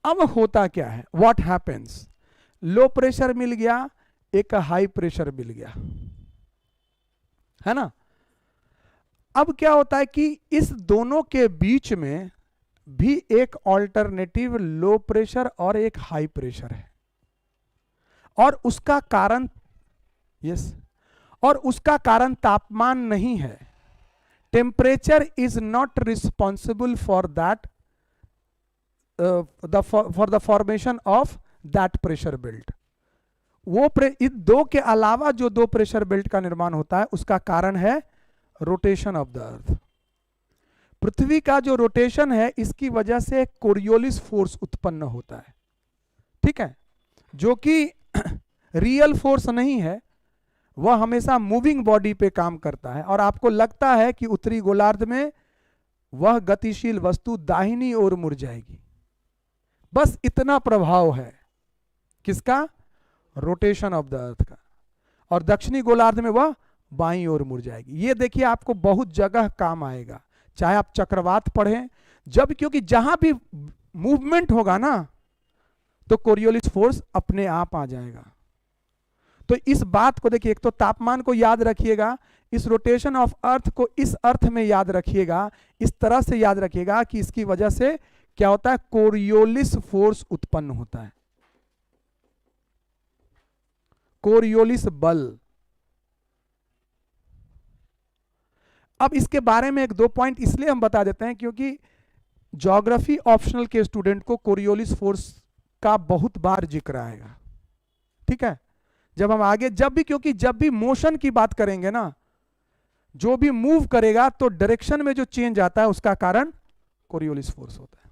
अब होता क्या है, व्हाट हैपेंस, लो प्रेशर मिल गया, एक हाई प्रेशर मिल गया, है ना। अब क्या होता है कि इस दोनों के बीच में भी एक ऑल्टरनेटिव लो प्रेशर और एक हाई प्रेशर है, और उसका कारण, यस, और उसका कारण तापमान नहीं है। Temperature is not responsible for that, for the formation of that pressure belt. वो इन दो के अलावा जो 2 प्रेशर बेल्ट का निर्माण होता है उसका कारण है रोटेशन ऑफ द अर्थ। पृथ्वी का जो रोटेशन है इसकी वजह से कोरियोलिस फोर्स उत्पन्न होता है, ठीक है, जो कि रियल फोर्स नहीं है, वह हमेशा मूविंग बॉडी पे काम करता है। और आपको लगता है कि उत्तरी गोलार्ध में वह गतिशील वस्तु दाहिनी ओर मुड़ जाएगी, बस इतना प्रभाव है किसका, रोटेशन ऑफ द अर्थ का, और दक्षिणी गोलार्ध में वह बाईं ओर मुड़ जाएगी। ये देखिए आपको बहुत जगह काम आएगा, चाहे आप चक्रवात पढ़ें, जब, क्योंकि जहां भी मूवमेंट होगा ना तो कोरियोलिस फोर्स अपने आप आ जाएगा। तो इस बात को देखिए, एक तो तापमान को याद रखिएगा, इस रोटेशन ऑफ अर्थ को इस अर्थ में याद रखिएगा, इस तरह से याद रखिएगा कि इसकी वजह से क्या होता है, कोरियोलिस फोर्स उत्पन्न होता है, कोरियोलिस बल। अब इसके बारे में 1-2 पॉइंट इसलिए हम बता देते हैं क्योंकि ज्योग्राफी ऑप्शनल के स्टूडेंट को कोरियोलिस फोर्स का बहुत बार जिक्र आएगा, ठीक है, जब हम आगे, जब भी, क्योंकि जब भी मोशन की बात करेंगे ना, जो भी मूव करेगा तो डायरेक्शन में जो चेंज आता है उसका कारण कोरियोलिस फोर्स होता है।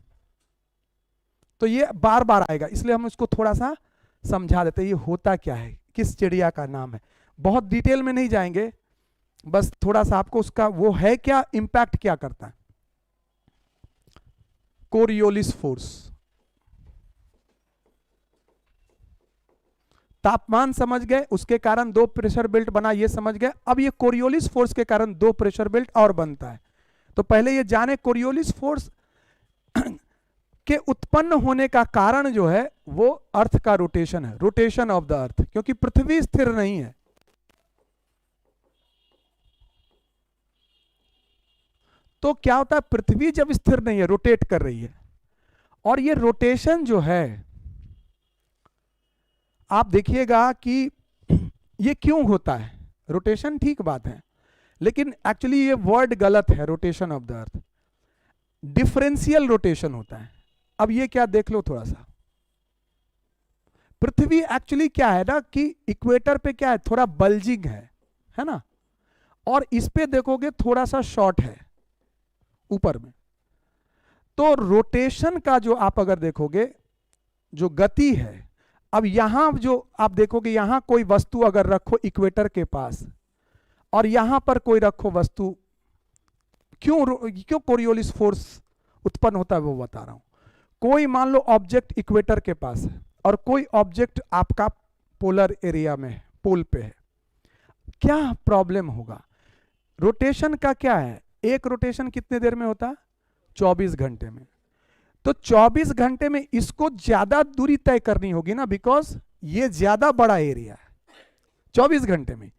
तो ये बार बार आएगा, इसलिए हम उसको थोड़ा सा समझा देते हैं, ये होता क्या है, किस चिड़िया का नाम है। बहुत डिटेल में नहीं जाएंगे, बस थोड़ा सा आपको उसका वो है क्या, इंपैक्ट क्या करता है। कोरियोलिस फोर्स, तापमान समझ गए, उसके कारण 2 प्रेशर बेल्ट बना, ये समझ गए। अब ये कोरियोलिस फोर्स के कारण 2 प्रेशर बेल्ट और बनता है। तो पहले ये जाने कोरियोलिस फोर्स के उत्पन्न होने का कारण जो है वो अर्थ का रोटेशन है, रोटेशन ऑफ द अर्थ, क्योंकि पृथ्वी स्थिर नहीं है। तो क्या होता है, पृथ्वी जब स्थिर नहीं है, रोटेट कर रही है, और ये रोटेशन जो है आप देखिएगा कि ये क्यों होता है, रोटेशन ठीक बात है, लेकिन एक्चुअली ये वर्ड गलत है, rotation of the earth, differential rotation होता है। अब ये क्या देख लो थोड़ा सा, पृथ्वी एक्चुअली क्या है ना कि इक्वेटर पे क्या है, थोड़ा बल्जिंग है ना, और इस पे देखोगे थोड़ा सा शॉर्ट है, ऊपर में। तो रोटेशन का जो आप अगर देखोगे जो गति है, अब यहां जो आप देखोगे यहां कोई वस्तु अगर रखो इक्वेटर के पास और यहां पर कोई रखो वस्तु, क्यों कोरियोलिस फोर्स उत्पन्न होता है वो बता रहा हूं। कोई मान लो ऑब्जेक्ट इक्वेटर के पास है और कोई ऑब्जेक्ट आपका पोलर एरिया में है, पोल पे है, क्या प्रॉब्लम होगा। रोटेशन का क्या है, एक रोटेशन कितने देर में होता है, 24 घंटे में। तो 24 घंटे में इसको ज्यादा दूरी तय करनी होगी ना, बिकॉज ये ज्यादा बड़ा एरिया है 24 घंटे में,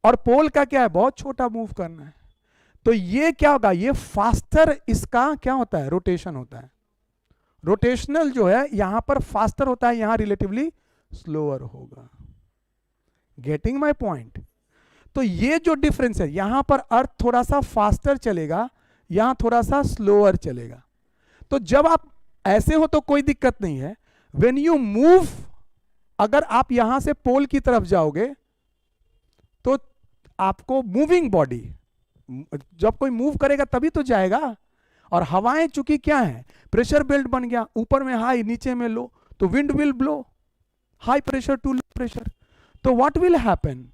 और पोल का क्या है, बहुत छोटा मूव करना है। तो ये क्या होगा, ये फास्टर इसका क्या होता है, रोटेशन होता है। रोटेशनल जो है यहां पर फास्टर होता है, यहां रिलेटिवली स्लोअर होगा। Getting my point. तो ये जो डिफरेंस है, यहां पर अर्थ थोड़ा सा फास्टर चलेगा, यहां थोड़ा सा स्लोअर चलेगा। तो जब आप ऐसे हो तो कोई दिक्कत नहीं है। व्हेन यू मूव, अगर आप यहां से पोल की तरफ जाओगे तो आपको मूविंग बॉडी, जब कोई मूव करेगा तभी तो जाएगा। और हवाएं चूंकि क्या है, प्रेशर बेल्ट बन गया, ऊपर में हाई नीचे में लो, तो wind will blow high pressure to low pressure. तो व्हाट विल हैपन,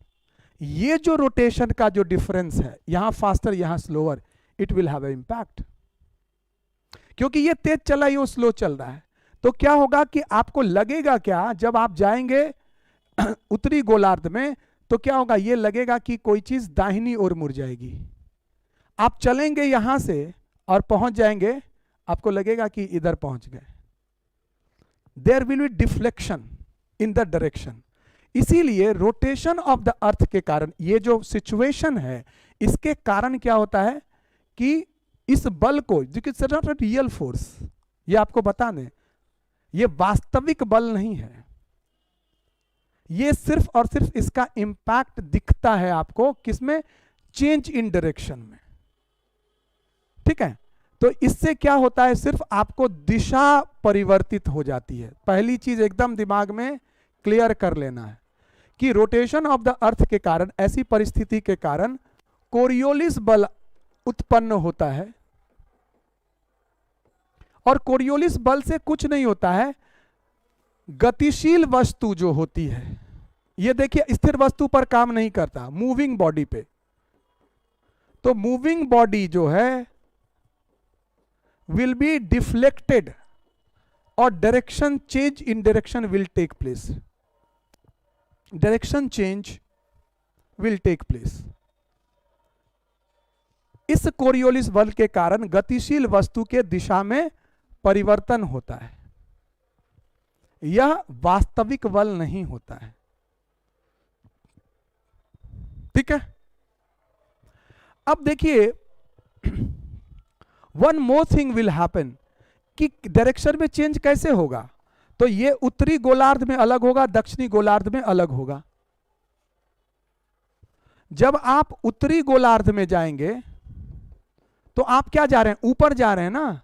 ये जो रोटेशन का जो डिफरेंस है, यहां फास्टर यहां slower, it will have impact. क्योंकि ये तेज चला ये स्लो चल रहा है, तो क्या होगा कि आपको लगेगा क्या, जब आप जाएंगे उत्तरी गोलार्ध में तो क्या होगा, ये लगेगा कि कोई चीज दाहिनी ओर मुड़ जाएगी। आप चलेंगे यहां से और पहुंच जाएंगे, आपको लगेगा कि इधर पहुंच गए। There will be deflection in the direction. इसीलिए रोटेशन ऑफ द अर्थ के कारण, ये जो सिचुएशन है इसके कारण क्या होता है कि इस बल को, जो कि नॉट अ रियल फोर्स, ये आपको बता दें, ये वास्तविक बल नहीं है, ये सिर्फ और सिर्फ इसका इंपैक्ट दिखता है आपको किसमें, चेंज इन डायरेक्शन में। ठीक है, तो इससे क्या होता है, सिर्फ आपको दिशा परिवर्तित हो जाती है। पहली चीज एकदम दिमाग में क्लियर कर लेना है कि रोटेशन ऑफ द अर्थ के कारण, ऐसी परिस्थिति के कारण कोरियोलिस बल उत्पन्न होता है। और कोरियोलिस बल से कुछ नहीं होता है, गतिशील वस्तु जो होती है, ये देखिए स्थिर वस्तु पर काम नहीं करता, मूविंग बॉडी पे। तो मूविंग बॉडी जो है will be deflected और direction change in direction will take place. Direction change will take place. इस कोरियोलिस बल के कारण गतिशील वस्तु के दिशा में परिवर्तन होता है, यह वास्तविक बल नहीं होता है। ठीक है, अब देखिए one more thing will happen कि डायरेक्शन में चेंज कैसे होगा, तो ये उत्तरी गोलार्ध में अलग होगा, दक्षिणी गोलार्ध में अलग होगा। जब आप उत्तरी गोलार्ध में जाएंगे तो आप क्या जा रहे हैं, ऊपर जा रहे हैं ना,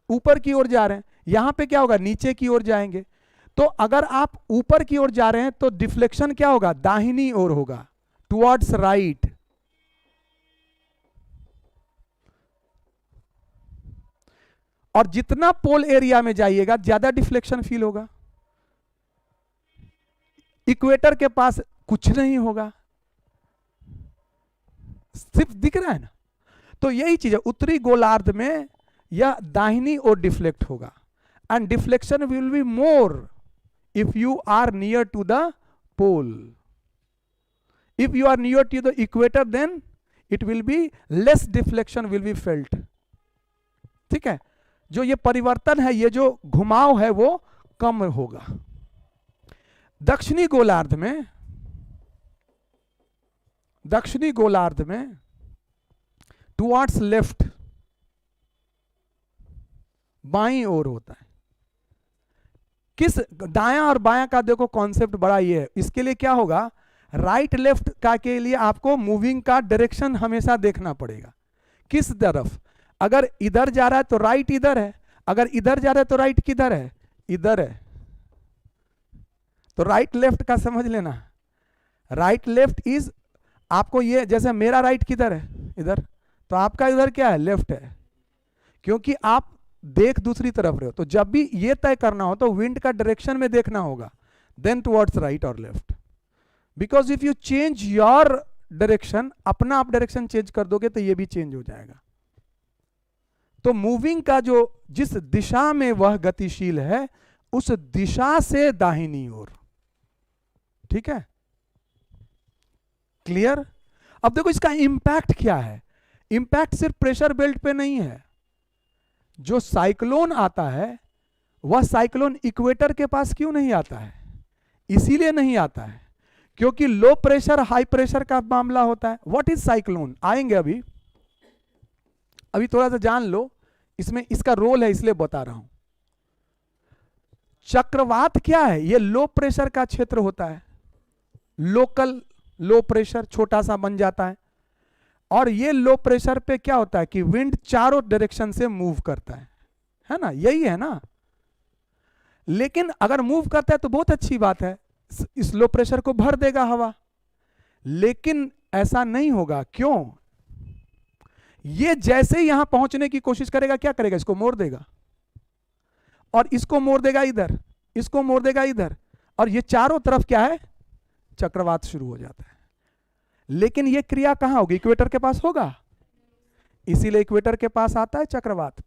ऊपर की ओर जा रहे हैं। यहां पे क्या होगा, नीचे की ओर जाएंगे। तो अगर आप ऊपर की ओर जा रहे हैं तो डिफ्लेक्शन क्या होगा, दाहिनी ओर होगा, टुवर्ड्स राइट। और जितना पोल एरिया में जाइएगा ज्यादा डिफ्लेक्शन फील होगा। इक्वेटर के पास कुछ नहीं होगा, सिर्फ दिख रहा है ना। तो यही चीज है, उत्तरी गोलार्ध में यह दाहिनी ओर डिफ्लेक्ट होगा, and deflection will be more if you are near to the pole. If you are near to the equator then it will be less, deflection will be felt. ठीक है, जो ये परिवर्तन है, ये जो घुमाव है वो कम होगा। दक्षिणी गोलार्ध में टुवर्ड्स लेफ्ट, बाईं ओर होता है। किस दायां और बायां का देखो कॉन्सेप्ट बड़ा ये है। इसके लिए क्या होगा, राइट लेफ्ट का के लिए आपको मूविंग का डायरेक्शन हमेशा देखना पड़ेगा, किस तरफ। अगर इधर जा रहा है तो राइट इधर है, अगर इधर जा रहा है तो राइट किधर है, इधर है। तो राइट लेफ्ट का समझ लेना। राइट लेफ्ट इज आपको ये, जैसे मेरा राइट किधर है, इधर, तो आपका इधर क्या है, लेफ्ट है, क्योंकि आप देख दूसरी तरफ रहे हो। तो जब भी ये तय करना हो तो विंड का डायरेक्शन में देखना होगा, देन टुवर्ड्स राइट और left. Because if you change your direction, अपना आप डायरेक्शन चेंज कर दोगे तो ये भी चेंज हो जाएगा। तो मूविंग का जो जिस दिशा में वह गतिशील है उस दिशा से दाहिनी ओर, ठीक है, क्लियर। अब देखो इसका इंपैक्ट क्या है। इंपैक्ट सिर्फ प्रेशर बेल्ट पे नहीं है। जो साइक्लोन आता है वह साइक्लोन इक्वेटर के पास क्यों नहीं आता है? इसीलिए नहीं आता है क्योंकि लो प्रेशर हाई प्रेशर का मामला होता है। व्हाट इज साइक्लोन, आएंगे अभी थोड़ा सा जान लो, इसमें इसका रोल है इसलिए बता रहा हूं। चक्रवात क्या है? ये लो प्रेशर का क्षेत्र होता है, लोकल लो प्रेशर छोटा सा बन जाता है, और ये लो प्रेशर पे क्या होता है कि विंड चारों डायरेक्शन से मूव करता है ना, यही है ना। लेकिन अगर मूव करता है तो बहुत अच्छी बात है, इस लो प्रेशर को भर देगा हवा, लेकिन ऐसा नहीं होगा। क्यों? ये जैसे ही यहां पहुंचने की कोशिश करेगा क्या करेगा, इसको मोड़ देगा, और इसको मोड़ देगा इधर, इसको मोड़ देगा इधर, और ये चारों तरफ क्या है, चक्रवात शुरू हो जाता है। लेकिन ये क्रिया कहां होगी? इक्वेटर के पास होगा, इसीलिए इक्वेटर के पास आता है चक्रवात।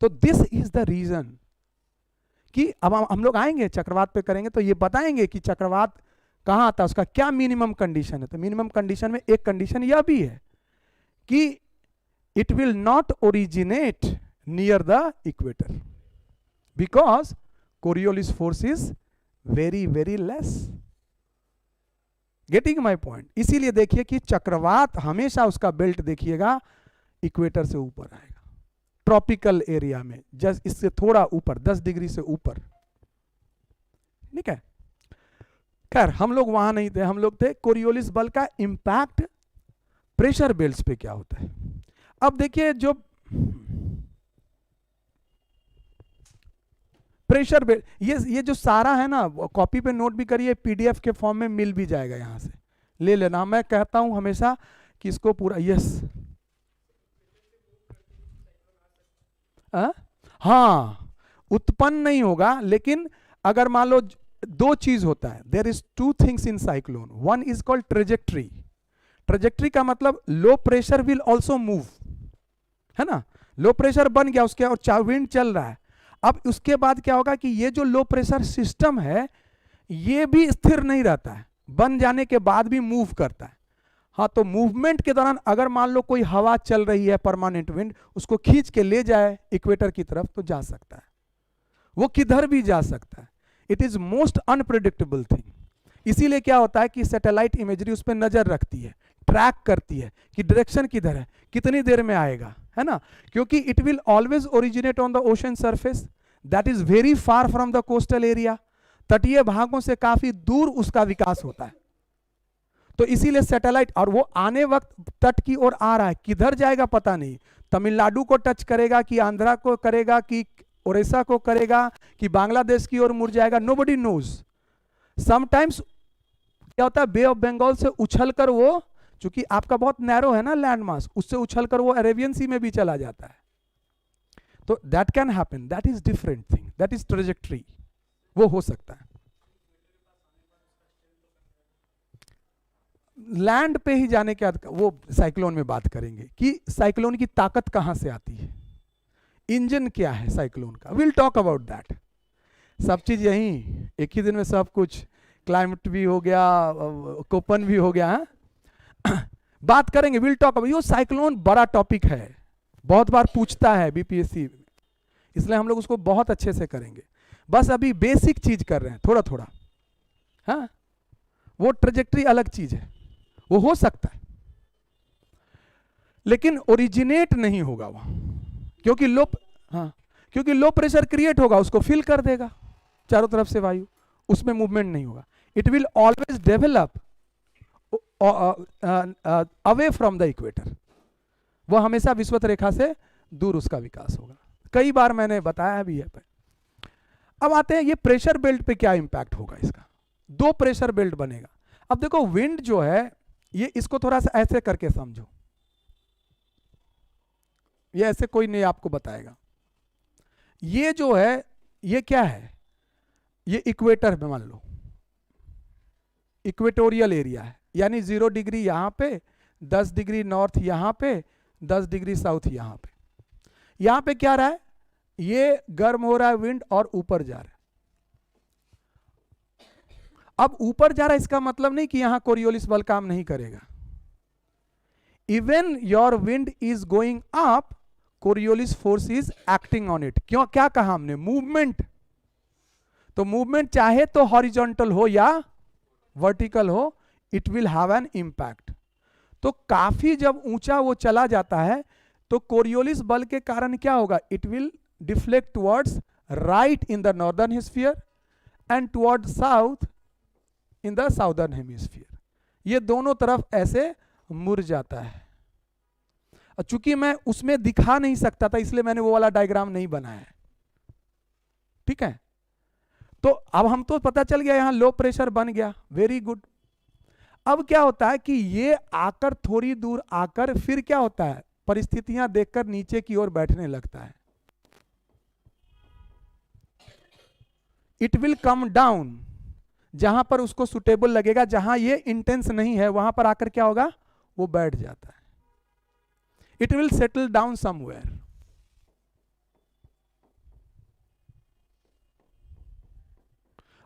तो दिस इज द रीजन कि अब हम लोग आएंगे चक्रवात पे करेंगे तो ये बताएंगे कि चक्रवात कहां आता है, उसका क्या मिनिमम कंडीशन है। तो मिनिमम कंडीशन में एक कंडीशन यह भी है कि it will not originate near the equator because Coriolis force is very very less. Getting my point? इसीलिए देखिए कि चक्रवात हमेशा उसका बेल्ट देखिएगा इक्वेटर से ऊपर आएगा, ट्रॉपिकल एरिया में, जस्ट इससे थोड़ा ऊपर 10 डिग्री से ऊपर, ठीक है। खैर हम लोग वहां नहीं थे, हम लोग थे कोरियोलिस बल का इंपैक्ट प्रेशर बेल्ट्स पे क्या होता है। अब देखिए जो प्रेशर बेल्ट, ये जो सारा है ना, कॉपी पे नोट भी करिए, पीडीएफ के फॉर्म में मिल भी जाएगा, यहां से ले लेना। मैं कहता हूं हमेशा कि इसको पूरा, यस हाँ उत्पन्न नहीं होगा, लेकिन अगर मान लो दो चीज होता है, there is two things in cyclone, one is called trajectory. Trajectory का मतलब low pressure will also move, है ना। लो प्रेशर बन गया उसके और विंड चल रहा है। अब उसके बाद क्या होगा कि ये जो लो प्रेशर सिस्टम है ये भी स्थिर नहीं रहता है, बन जाने के बाद भी मूव करता है। हाँ, तो मूवमेंट के दौरान अगर मान लो कोई हवा चल रही है, परमानेंट विंड, उसको खींच के ले जाए इक्वेटर की तरफ तो जा सकता है, वो किधर भी जा सकता है। It is most unpredictable thing. इसीलिए क्या होता है कि सैटेलाइट इमेजरी उस पर नजर रखती है, ट्रैक करती है कि डायरेक्शन किधर है, कितनी देर में आएगा, है ना। क्योंकि it will always originate on the ocean surface that is very far from the coastal area. तटीय भागों से काफी दूर उसका विकास होता है। तो इसीलिए सैटेलाइट, और वो आने वक्त तट की ओर आ रहा है, किधर जाएगा पता नहीं, तमिलनाडु को टच करेगा कि आंध्रा को करेगा कि ओडिशा को करेगा कि बांग्लादेश की ओर मुड़ जाएगा, नोबडी नोज। समटाइम्स क्या होता है, बे ऑफ बंगाल से उछलकर वो, चूंकि आपका बहुत नैरो है ना लैंड मास, उससे उछलकर वो अरेबियन सी में भी चला जाता है। तो that can happen, that is different thing, that is trajectory, वो हो सकता है। लैंड पे ही जाने के बाद वो साइक्लोन में बात करेंगे कि साइक्लोन की ताकत कहां से आती है, इंजन क्या है साइक्लोन का, विल टॉक अबाउट दैट। सब चीज यही एक ही दिन में सब कुछ, क्लाइमेट भी हो गया, कोपन भी हो गया, बात करेंगे, विल टॉक अबाउट। ये साइक्लोन बड़ा टॉपिक है, बहुत बार पूछता है बीपीएससी, इसलिए हम लोग उसको बहुत अच्छे से करेंगे। बस अभी बेसिक चीज कर रहे हैं थोड़ा थोड़ा, हाँ। वो ट्रेजेक्ट्री अलग चीज है, वो हो सकता है लेकिन ओरिजिनेट नहीं होगा वहां, क्योंकि क्योंकि लो प्रेशर क्रिएट होगा, उसको फिल कर देगा चारों तरफ से वायु, उसमें मूवमेंट नहीं होगा। It will always develop away from the equator, वो हमेशा विषुवत रेखा से दूर उसका विकास होगा। कई बार मैंने बताया भी है। अब आते हैं ये प्रेशर बेल्ट पे क्या इंपैक्ट होगा इसका। दो प्रेशर बेल्ट बनेगा। अब देखो विंड जो है ये इसको थोड़ा सा ऐसे करके समझो, ये ऐसे कोई नहीं आपको बताएगा। ये जो है ये क्या है, ये इक्वेटर में मान लो इक्वेटोरियल एरिया है, यानी 0 डिग्री यहाँ पे, 10 डिग्री नॉर्थ यहाँ पे, 10 डिग्री साउथ यहाँ पे। यहाँ पे क्या रहा है, ये गर्म हो रहा है विंड और ऊपर जा रहा है। अब ऊपर जा रहा है इसका मतलब नहीं कि यहां कोरियोलिस बल काम नहीं करेगा। Even your wind is going up, Coriolis force is acting on it. क्यों, क्या कहा हमने, मूवमेंट। तो मूवमेंट चाहे तो हॉरिजॉन्टल हो या वर्टिकल हो, it will have an impact. तो काफी जब ऊंचा वो चला जाता है तो कोरियोलिस बल के कारण क्या होगा, it will deflect towards right in the northern hemisphere and toward south in the southern hemisphere. ये दोनों तरफ ऐसे मुड़ जाता है। चूंकि मैं उसमें दिखा नहीं सकता था इसलिए मैंने वो वाला डायग्राम नहीं बनाया, ठीक है। तो अब हम तो पता चल गया यहां लो प्रेशर बन गया, वेरी गुड। अब क्या होता है कि ये आकर थोड़ी दूर आकर फिर क्या होता है, परिस्थितियां देखकर नीचे की ओर बैठने लगता है। इट विल कम डाउन, जहां पर उसको सुटेबल लगेगा, जहां ये इंटेंस नहीं है वहां पर आकर क्या होगा, वो बैठ जाता है। It will settle down somewhere.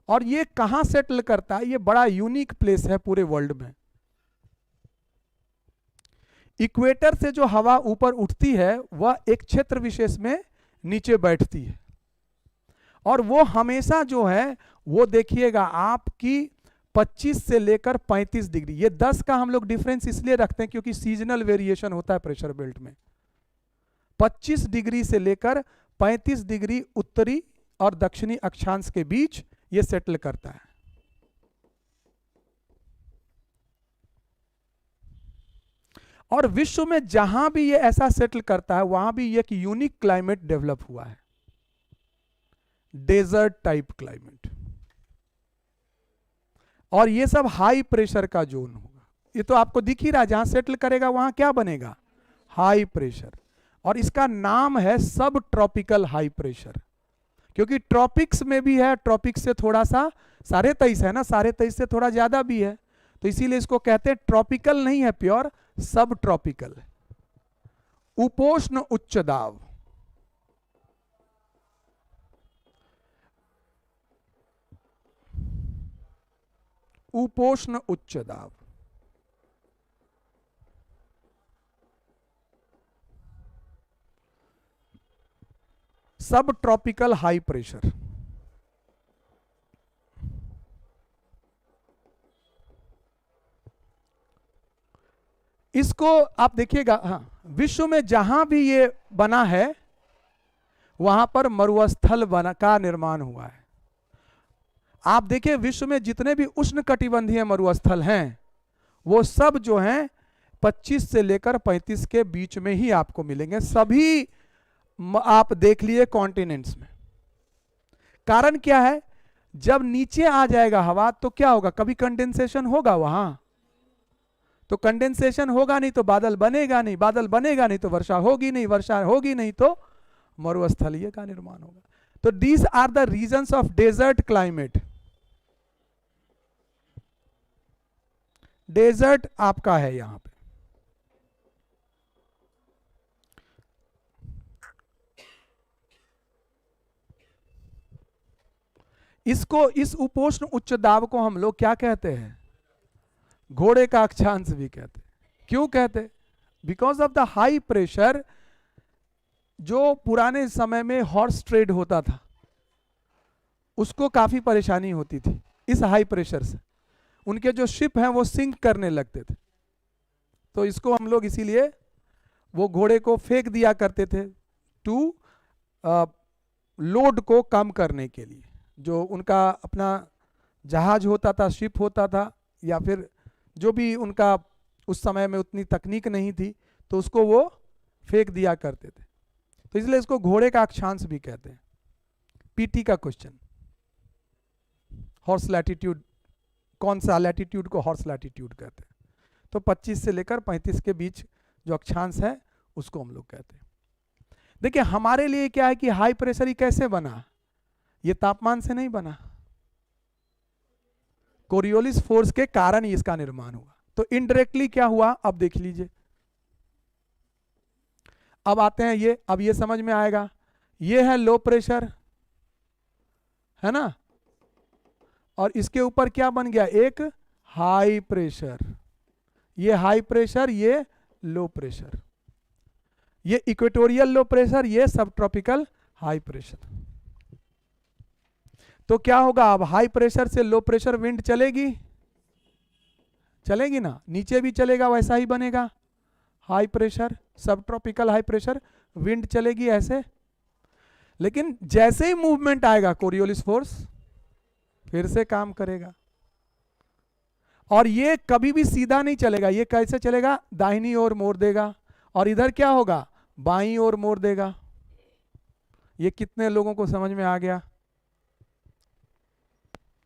और ये कहां सेटल करता है, ये बड़ा यूनिक प्लेस है पूरे वर्ल्ड में। इक्वेटर से जो हवा ऊपर उठती है वह एक क्षेत्र विशेष में नीचे बैठती है, और वो हमेशा जो है वो देखिएगा आपकी 25 से लेकर 35 डिग्री, ये 10 का हम लोग डिफरेंस इसलिए रखते हैं क्योंकि सीजनल वेरिएशन होता है प्रेशर बेल्ट में। 25 डिग्री से लेकर 35 डिग्री उत्तरी और दक्षिणी अक्षांश के बीच ये सेटल करता है। और विश्व में जहां भी ये ऐसा सेटल करता है वहां भी एक यूनिक क्लाइमेट डेवलप हुआ है, डेजर्ट टाइप क्लाइमेट। और ये सब हाई प्रेशर का जोन होगा। ये तो आपको दिख ही रहा, जहां सेटल करेगा वहां क्या बनेगा, हाई प्रेशर। और इसका नाम है सब ट्रॉपिकल हाई प्रेशर, क्योंकि ट्रॉपिक्स में भी है, ट्रॉपिक्स से थोड़ा सा 23.5 है ना, 23.5 से थोड़ा ज्यादा भी है, तो इसीलिए इसको कहते हैं ट्रॉपिकल नहीं है प्योर, सब ट्रॉपिकल। उपोष्ण उच्च दाब, उपोष्ण उच्च दाब। सब ट्रॉपिकल हाई प्रेशर। इसको आप देखिएगा, हाँ, विश्व में जहां भी ये बना है वहां पर मरुस्थल बना का निर्माण हुआ है। आप देखिए विश्व में जितने भी उष्णकटिबंधीय मरुस्थल हैं वो सब जो हैं 25 से लेकर 35 के बीच में ही आपको मिलेंगे, सभी आप देख लिए कॉन्टिनेंट्स में। कारण क्या है, जब नीचे आ जाएगा हवा तो क्या होगा, कभी कंडेंसेशन होगा वहां, तो कंडेंसेशन होगा नहीं तो बादल बनेगा नहीं, बादल बनेगा नहीं तो वर्षा होगी नहीं, वर्षा होगी नहीं तो मरुस्थलीय का निर्माण होगा। तो these are the reasons of desert climate. Desert आपका है यहां पे, इसको, इस उपोष्ण उच्च दाब को हम लोग क्या कहते हैं, घोड़े का अक्षांश भी कहते हैं। क्यों कहते, because of the high pressure. जो पुराने समय में हॉर्स ट्रेड होता था उसको काफी परेशानी होती थी इस हाई प्रेशर से, उनके जो शिप हैं वो सिंक करने लगते थे, तो इसको हम लोग इसीलिए वो घोड़े को फेंक दिया करते थे टू लोड को कम करने के लिए। जो उनका अपना जहाज होता था, शिप होता था, या फिर जो भी उनका उस समय में उतनी तकनीक नहीं थी तो उसको वो फेंक दिया करते थे, तो इसलिए इसको घोड़े का अक्षांश भी कहते हैं। पीटी का क्वेश्चन, हॉर्स लैटिट्यूड, कौन सा लैटिट्यूड को हॉर्स लैटिट्यूड कहते हैं, तो 25 से लेकर 35 के बीच जो अक्षांश है उसको हम लोग कहते हैं। देखिए हमारे लिए क्या है कि हाई प्रेशर ही कैसे बना, ये तापमान से नहीं बना, कोरियोलिस फोर्स के कारण ही इसका निर्माण हुआ। तो इनडायरेक्टली क्या हुआ अब देख लीजिए। अब आते हैं ये, अब ये समझ में आएगा, ये है लो प्रेशर है ना, और इसके ऊपर क्या बन गया, एक हाई प्रेशर। ये हाई प्रेशर, ये लो प्रेशर, ये इक्वेटोरियल लो प्रेशर, ये सब ट्रॉपिकल हाई प्रेशर। तो क्या होगा, अब हाई प्रेशर से लो प्रेशर विंड चलेगी, चलेगी ना, नीचे भी चलेगा वैसा ही बनेगा। हाई प्रेशर, सब ट्रॉपिकल हाई प्रेशर, विंड चलेगी ऐसे। लेकिन जैसे ही मूवमेंट आएगा कोरियोलिस फोर्स फिर से काम करेगा, और ये कभी भी सीधा नहीं चलेगा, ये कैसे चलेगा, दाहिनी ओर मोड़ देगा, और इधर क्या होगा, बाईं ओर मोड़ देगा। ये कितने लोगों को समझ में आ गया?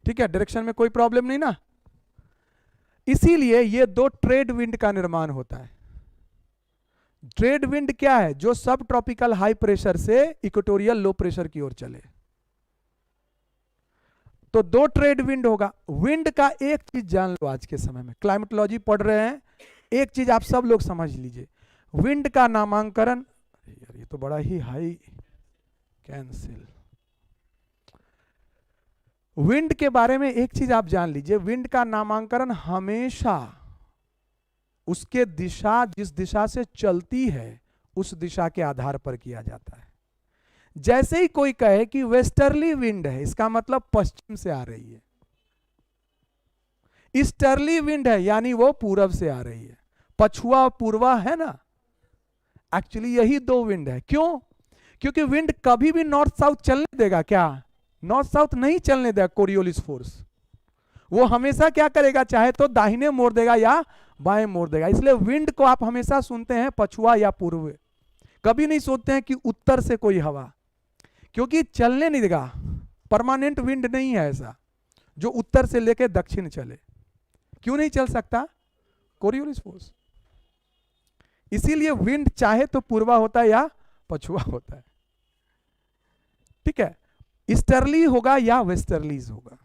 ठीक है, डायरेक्शन में कोई प्रॉब्लम नहीं ना। इसीलिए ये दो ट्रेड विंड का निर्माण होता है। ट्रेड विंड क्या है, जो सब ट्रॉपिकल हाई प्रेशर से इक्वेटोरियल लो प्रेशर की ओर चले। तो दो ट्रेड विंड होगा। विंड का एक चीज जान लो, आज के समय में क्लाइमेटोलॉजी पढ़ रहे हैं, एक चीज आप सब लोग समझ लीजिए, विंड का नामांकन, यार ये तो बड़ा ही हाई, कैंसिल। विंड के बारे में एक चीज आप जान लीजिए, विंड का नामांकन हमेशा उसके दिशा, जिस दिशा से चलती है उस दिशा के आधार पर किया जाता है। जैसे ही कोई कहे कि वेस्टर्ली विंड है, इसका मतलब पश्चिम से आ रही है। ईस्टर्ली विंड है यानी वो पूरब से आ रही है। पछुआ और पूर्वा है ना, एक्चुअली यही दो विंड है। क्यों? क्योंकि विंड कभी भी नॉर्थ साउथ चलने देगा क्या? नॉर्थ साउथ नहीं चलने देगा कोरियोलिस फोर्स। वो हमेशा क्या करेगा, चाहे तो दाहिने मोड़ देगा या बाएं मोड़ देगा। इसलिए विंड को आप हमेशा सुनते हैं पछुआ या पूर्व, कभी नहीं सोचते हैं कि उत्तर से कोई हवा, क्योंकि चलने नहीं देगा। परमानेंट विंड नहीं है ऐसा जो उत्तर से लेकर दक्षिण चले। क्यों नहीं चल सकता? Coriolis force. इसीलिए विंड चाहे तो पूर्वा होता है या पछुआ होता है। ठीक है, ईस्टर्ली होगा या वेस्टर्लीज होगा।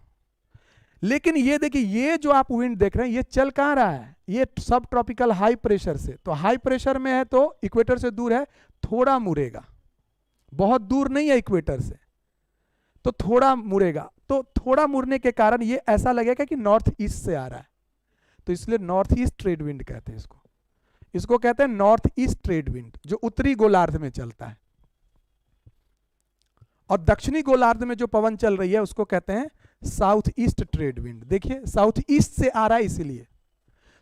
लेकिन ये देखिए, ये जो आप विंड देख रहे हैं ये चल कहां रहा है, ये सब ट्रॉपिकल हाई प्रेशर से। तो हाई प्रेशर में है तो इक्वेटर से दूर है, थोड़ा मुड़ेगा, बहुत दूर नहीं है इक्वेटर से, तो थोड़ा मुड़ेगा। तो थोड़ा मुड़ने के कारण ये ऐसा लगेगा कि नॉर्थ ईस्ट से आ रहा है, तो इसलिए नॉर्थ ईस्ट ट्रेड विंड कहते हैं इसको। इसको कहते हैं नॉर्थ ईस्ट ट्रेड विंड, जो उत्तरी गोलार्ध में चलता है। और दक्षिणी गोलार्ध में जो पवन चल रही है उसको कहते हैं साउथ ईस्ट ट्रेड विंड। देखिए साउथ ईस्ट से आ रहा है, इसीलिए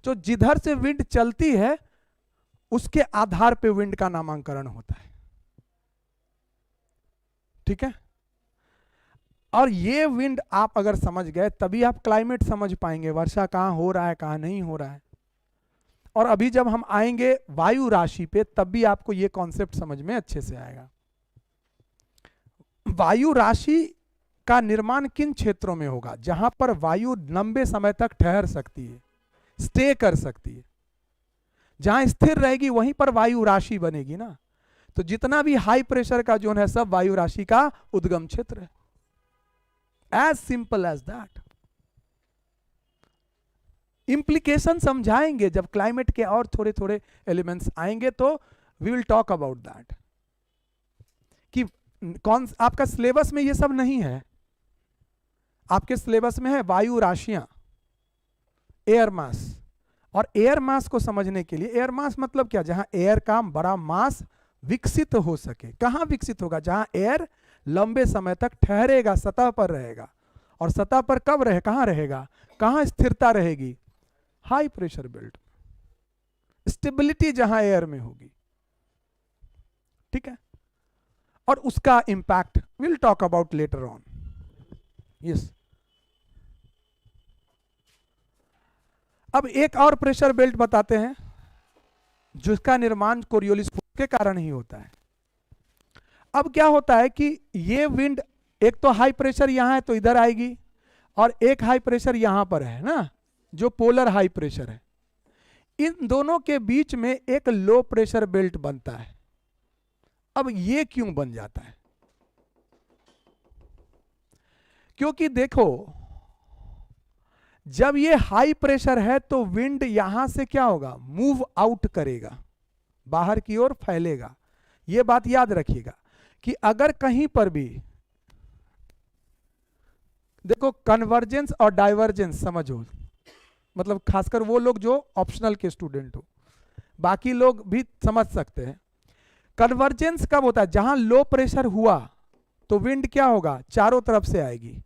जो जिधर से विंड चलती है उसके आधार पे विंड का नामांकन होता है। ठीक है, और ये विंड आप अगर समझ गए तभी आप क्लाइमेट समझ पाएंगे, वर्षा कहां हो रहा है कहां नहीं हो रहा है। और अभी जब हम आएंगे वायु राशि पे तब भी आपको ये कॉन्सेप्ट समझ में अच्छे से आएगा। वायु राशि का निर्माण किन क्षेत्रों में होगा? जहां पर वायु लंबे समय तक ठहर सकती है, स्टे कर सकती है, जहां स्थिर रहेगी वहीं पर वायु राशि बनेगी ना। तो जितना भी हाई प्रेशर का जोन है सब वायु राशि का उद्गम क्षेत्र है। As simple as that. Implication समझाएंगे जब क्लाइमेट के और थोड़े थोड़े एलिमेंट्स आएंगे, तो we will talk about that. कि कौन आपका सिलेबस में ये सब नहीं है, आपके सिलेबस में है वायु राशियां, एयर मास। और एयर मास को समझने के लिए, एयर मास मतलब क्या? जहां एयर का बड़ा मास विकसित हो सके। कहां विकसित होगा? जहां एयर लंबे समय तक ठहरेगा, सतह पर रहेगा। और सतह पर कब रहे, कहां रहेगा, कहां स्थिरता रहेगी? High pressure belt. स्टेबिलिटी जहां एयर में होगी। ठीक है, और उसका impact will talk about later on. Yes, अब एक और प्रेशर बेल्ट बताते हैं जिसका निर्माण कोरियोलिस फोर्स के कारण ही होता है। अब क्या होता है कि ये विंड, एक तो हाई प्रेशर यहां है तो इधर आएगी, और एक हाई प्रेशर यहां पर है ना, जो पोलर हाई प्रेशर है। इन दोनों के बीच में एक लो प्रेशर बेल्ट बनता है। अब ये क्यों बन जाता है? क्योंकि देखो, जब ये हाई प्रेशर है तो विंड यहां से क्या होगा, मूव आउट करेगा, बाहर की ओर फैलेगा। ये बात याद रखिएगा कि अगर कहीं पर भी देखो कन्वर्जेंस और डाइवर्जेंस समझो, मतलब खासकर वो लोग जो ऑप्शनल के स्टूडेंट हो, बाकी लोग भी समझ सकते हैं। कन्वर्जेंस कब होता है? जहां लो प्रेशर हुआ तो विंड क्या होगा, चारों तरफ से आएगी,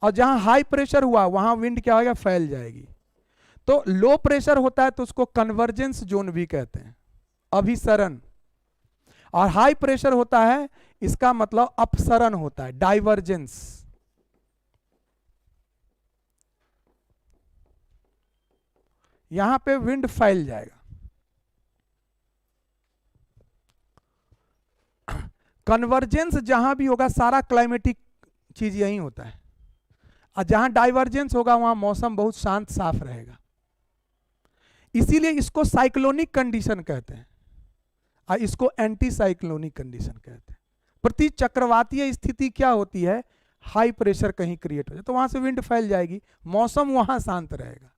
और जहां हाई प्रेशर हुआ वहां विंड क्या होगा, फैल जाएगी। तो लो प्रेशर होता है तो उसको कन्वर्जेंस जोन भी कहते हैं, अभिसरण। और हाई प्रेशर होता है, इसका मतलब अपसरण होता है, डाइवर्जेंस। यहां पे विंड फैल जाएगा। कन्वर्जेंस जहां भी होगा सारा क्लाइमेटिक चीज यही होता है, और जहां डाइवर्जेंस होगा वहां मौसम बहुत शांत साफ रहेगा। इसीलिए इसको साइक्लोनिक कंडीशन कहते हैं और इसको एंटी साइक्लोनिक कंडीशन कहते हैं। प्रति चक्रवातीय स्थिति क्या होती है, हाई प्रेशर कहीं क्रिएट हो जाए तो वहां से विंड फैल जाएगी, मौसम वहां शांत रहेगा,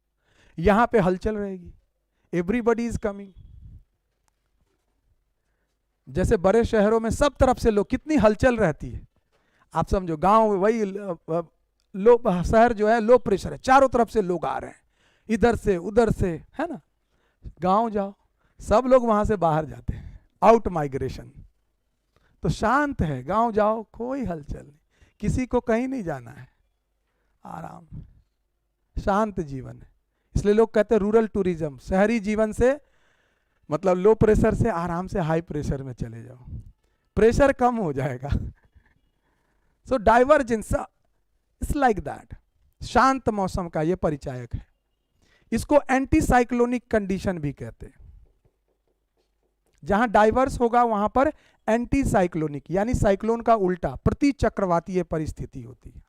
यहां पे हलचल रहेगी, एवरीबडी इज कमिंग। जैसे बड़े शहरों में सब तरफ से लोग, कितनी हलचल रहती है, आप समझो। गांव वही लो शहर जो है लो प्रेशर है, चारों तरफ से लोग आ रहे हैं, इधर से उधर से, है ना। गांव जाओ, सब लोग वहां से बाहर जाते हैं, आउट माइग्रेशन। तो शांत है, गांव जाओ कोई हलचल नहीं, किसी को कहीं नहीं जाना है, आराम, शांत जीवन है। इसलिए लोग कहते हैं रूरल टूरिज्म, शहरी जीवन से मतलब लो प्रेशर से आराम से हाई प्रेशर में चले जाओ, प्रेशर कम हो जाएगा। सो डाइवर्जेंस इट्स लाइक दैट, शांत मौसम का ये परिचायक है। इसको एंटी साइक्लोनिक कंडीशन भी कहते हैं। जहां डाइवर्स होगा वहां पर एंटी साइक्लोनिक यानी साइक्लोन का उल्टा, प्रति चक्रवातीय परिस्थिति होती है।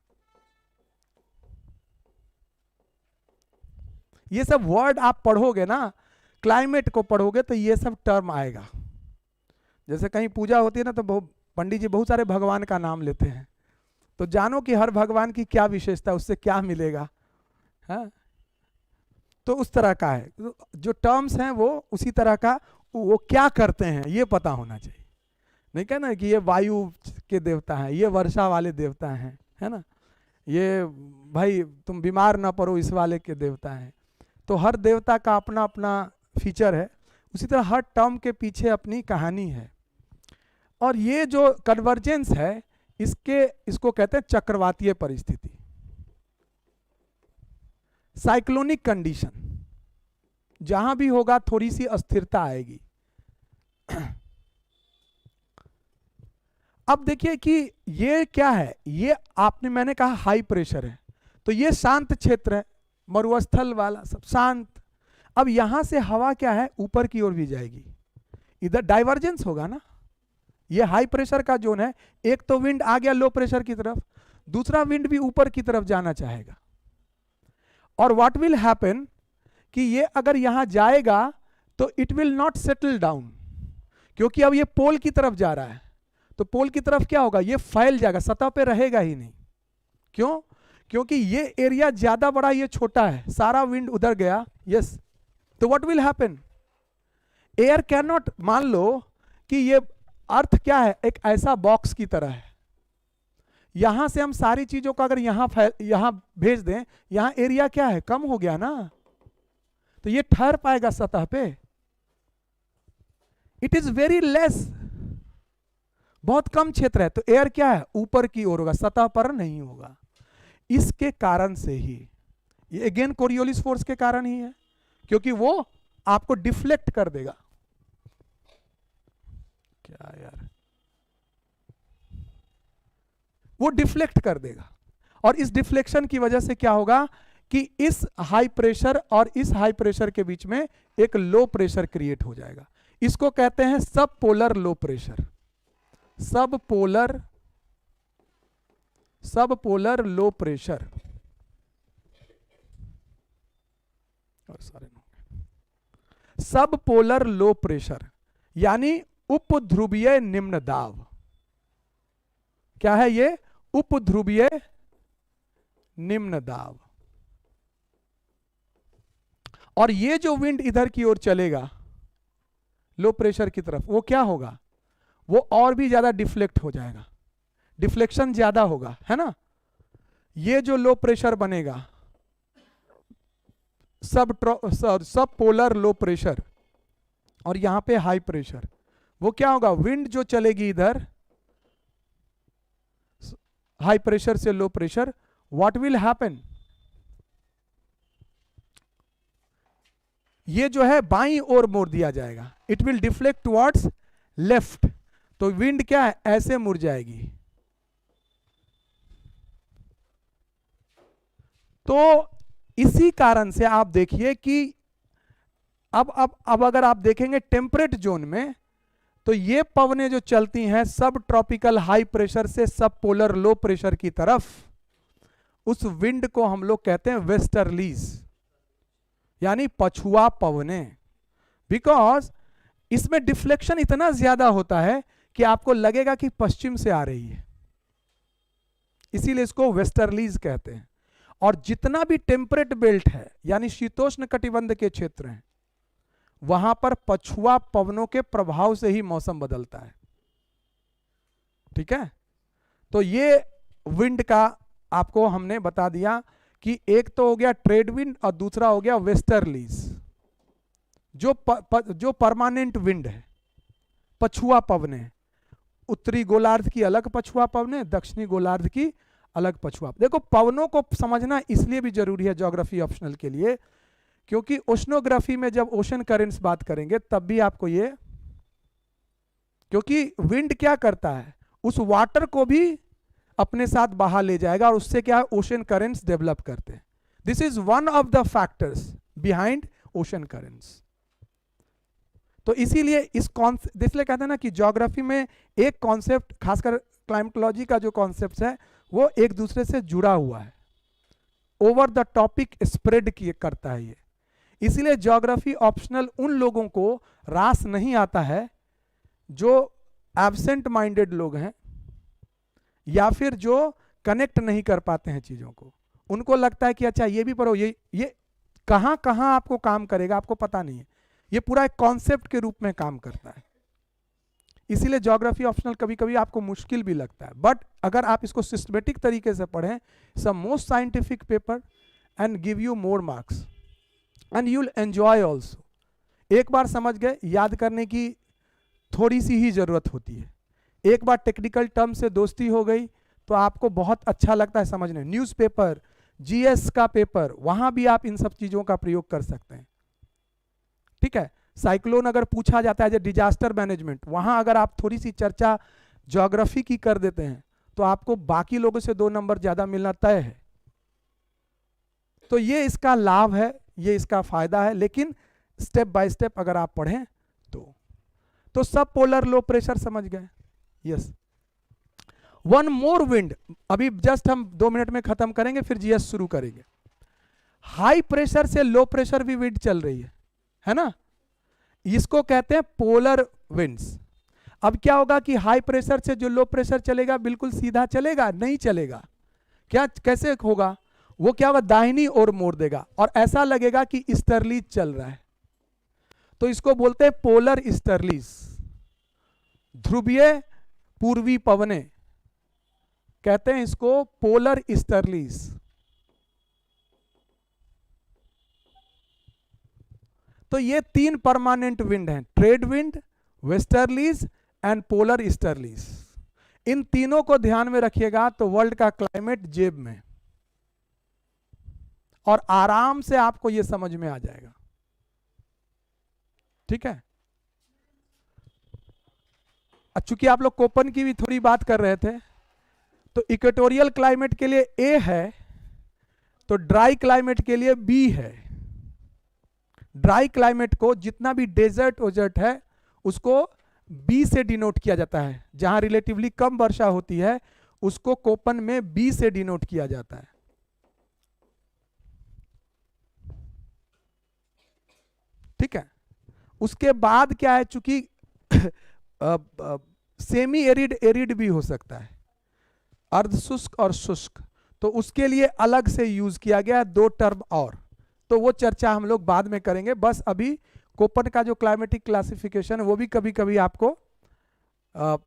ये सब वर्ड आप पढ़ोगे ना, क्लाइमेट को पढ़ोगे तो ये सब टर्म आएगा। जैसे कहीं पूजा होती है ना, तो पंडित जी बहुत सारे भगवान का नाम लेते हैं, तो जानो कि हर भगवान की क्या विशेषता, उससे क्या मिलेगा, है? तो उस तरह का है, जो टर्म्स हैं वो उसी तरह का, वो क्या करते हैं ये पता होना चाहिए। नहीं कहना कि ये वायु के देवता हैं, ये वर्षा वाले देवता हैं, है ना, ये भाई तुम बीमार ना पड़ो इस वाले के देवता हैं। तो हर देवता का अपना अपना फीचर है, उसी तरह हर टर्म के पीछे अपनी कहानी है। और ये जो कन्वर्जेंस है इसको कहते हैं चक्रवातीय परिस्थिति, साइक्लोनिक कंडीशन। जहां भी होगा थोड़ी सी अस्थिरता आएगी। अब देखिए कि ये क्या है, ये मैंने कहा हाई प्रेशर है, तो ये शांत क्षेत्र है, मरुस्थल वाला सब शांत। अब यहां से हवा क्या है, ऊपर की ओर भी जाएगी, इधर डाइवर्जेंस होगा ना, ये हाई प्रेशर का जोन है। एक तो विंड आ गया लो प्रेशर की तरफ, दूसरा विंड भी ऊपर की तरफ जाना चाहेगा। और व्हाट विल हैपन कि ये अगर यहां जाएगा तो it will not settle down, क्योंकि अब ये पोल की तरफ जा रहा है, तो पोल की तरफ क्या होगा, ये फैल जाएगा, सतह पे रहेगा ही नहीं। क्यों? क्योंकि ये एरिया ज्यादा बड़ा, ये छोटा है, सारा विंड उधर गया। यस, तो what will happen, air can not, मान लो कि ये अर्थ क्या है, एक ऐसा बॉक्स की तरह है, यहां से हम सारी चीजों को अगर यहां भेज दें, यहां एरिया क्या है, कम हो गया ना, तो ये ठहर पाएगा सतह पे, इट इज वेरी लेस, बहुत कम क्षेत्र है, तो एयर क्या है, ऊपर की ओर होगा, सतह पर नहीं होगा। इसके कारण से ही ये अगेन कोरियोलिस फोर्स के कारण ही है, क्योंकि वो आपको डिफ्लेक्ट कर देगा। क्या यार, वो डिफ्लेक्ट कर देगा, और इस डिफ्लेक्शन की वजह से क्या होगा कि इस हाई प्रेशर और इस हाई प्रेशर के बीच में एक लो प्रेशर क्रिएट हो जाएगा। इसको कहते हैं सब पोलर लो प्रेशर, सब पोलर लो प्रेशर। और सारे सब पोलर लो प्रेशर यानी उपध्रुवीय निम्न दाब। क्या है ये? उपध्रुवीय निम्न दाब। और ये जो विंड इधर की ओर चलेगा लो प्रेशर की तरफ, वो क्या होगा? वो और भी ज्यादा डिफ्लेक्ट हो जाएगा, डिफ्लेक्शन ज्यादा होगा, है ना। ये जो लो प्रेशर बनेगा सब पोलर लो प्रेशर, और यहां पे हाई प्रेशर, वो क्या होगा? विंड जो चलेगी इधर हाई प्रेशर से low pressure, what will happen? ये जो है बाईं ओर मोड़ दिया जाएगा, it will deflect towards left. तो विंड क्या है? ऐसे मुड़ जाएगी। तो इसी कारण से आप देखिए कि अब अगर आप देखेंगे टेम्परेट जोन में, तो ये पवनें जो चलती हैं सब ट्रॉपिकल हाई प्रेशर से सब पोलर लो प्रेशर की तरफ, उस विंड को हम लोग कहते हैं वेस्टर्लीज, यानी पछुआ पवनें। बिकॉज इसमें डिफ्लेक्शन इतना ज्यादा होता है कि आपको लगेगा कि पश्चिम से आ रही है, इसीलिए इसको वेस्टर्लीज कहते हैं। और जितना भी टेम्परेट बेल्ट है यानी शीतोष्ण कटिबंध के क्षेत्र हैं, वहां पर पछुआ पवनों के प्रभाव से ही मौसम बदलता है। ठीक है, तो ये विंड का आपको हमने बता दिया कि एक तो हो गया ट्रेड विंड और दूसरा हो गया वेस्टर्लीज, जो परमानेंट विंड है, पछुआ पवने। उत्तरी गोलार्ध की अलग पछुआ पवने, दक्षिणी गोलार्ध की अलग पछुआ। देखो पवनों को समझना इसलिए भी जरूरी है ज्योग्राफी ऑप्शनल के लिए, क्योंकि ओशनोग्राफी में जब ओशन करेंट्स बात करेंगे तब भी आपको ये, क्योंकि विंड क्या करता है, उस वाटर को भी अपने साथ बहा ले जाएगा और उससे क्या ओशन करेंट्स डेवलप करते हैं। This is one of the factors behind ocean currents. तो इसीलिए इसलिए कहते हैं ना कि ज्योग्राफी में एक कॉन्सेप्ट, खासकर क्लाइमेटोलॉजी का जो कॉन्सेप्ट है, वो एक दूसरे से जुड़ा हुआ है, ओवर द टॉपिक स्प्रेड किए करता है ये। इसीलिए ज्योग्राफी ऑप्शनल उन लोगों को रास नहीं आता है जो एब्सेंट माइंडेड लोग हैं या फिर जो कनेक्ट नहीं कर पाते हैं चीजों को। उनको लगता है कि अच्छा ये भी पढ़ो, ये कहां कहां आपको काम करेगा आपको पता नहीं है, ये पूरा एक कॉन्सेप्ट के रूप में काम करता है। इसीलिए ज्योग्राफी ऑप्शनल कभी कभी आपको मुश्किल भी लगता है, बट अगर आप इसको सिस्टमेटिक तरीके से पढ़ें, some most scientific paper and give you more marks and you will enjoy also. एक बार समझ गए, याद करने की थोड़ी सी ही जरूरत होती है। एक बार टेक्निकल टर्म से दोस्ती हो गई तो आपको बहुत अच्छा लगता है समझने। न्यूज़पेपर, जीएस का पेपर, वहां भी आप इन सब चीजों का प्रयोग कर सकते हैं। ठीक है, साइक्लोन अगर पूछा जाता है, डिजास्टर मैनेजमेंट, वहां अगर आप थोड़ी सी चर्चा ज्योग्राफी की कर देते हैं तो आपको बाकी लोगों से 2 नंबर ज्यादा मिलना तय है। तो ये इसका लाभ है, ये इसका फायदा है, लेकिन स्टेप बाय स्टेप अगर आप पढ़ें तो सब पोलर लो प्रेशर समझ गए। यस, वन मोर विंड, अभी जस्ट हम 2 मिनट में खत्म करेंगे, फिर जीएस शुरू करेंगे। हाई प्रेशर से लो प्रेशर भी विंड चल रही है ना, इसको कहते हैं पोलर विंड्स। अब क्या होगा कि हाई प्रेशर से जो लो प्रेशर चलेगा बिल्कुल सीधा चलेगा? नहीं चलेगा। क्या, कैसे होगा? वो क्या होगा, दाहिनी ओर मोड़ देगा और ऐसा लगेगा कि ईस्टर्लीज चल रहा है। तो इसको बोलते हैं पोलर ईस्टर्लीज, ध्रुवीय पूर्वी पवने कहते हैं इसको पोलर ईस्टर्लीज। तो ये 3 परमानेंट विंड हैं, trade wind, westerlies and polar easterlies. इन तीनों को ध्यान में रखिएगा तो वर्ल्ड का क्लाइमेट जेब में, और आराम से आपको यह समझ में आ जाएगा। ठीक है, चूंकि आप लोग कोपन की भी थोड़ी बात कर रहे थे, तो इक्वेटोरियल क्लाइमेट के लिए ए है, तो ड्राई क्लाइमेट के लिए बी है। ड्राई क्लाइमेट को जितना भी डेजर्ट ओजर्ट है उसको बी से डिनोट किया जाता है, जहां रिलेटिवली कम वर्षा होती है उसको कोपन में बी से डिनोट किया जाता है। ठीक है, उसके बाद क्या है, चूंकि सेमी एरिड एरिड भी हो सकता है, अर्ध शुष्क और शुष्क, तो उसके लिए अलग से यूज किया गया 2 टर्म और, तो वो चर्चा हम लोग बाद में करेंगे। बस अभी कोपन का जो क्लाइमेटिक क्लासिफिकेशन है वो भी कभी कभी आपको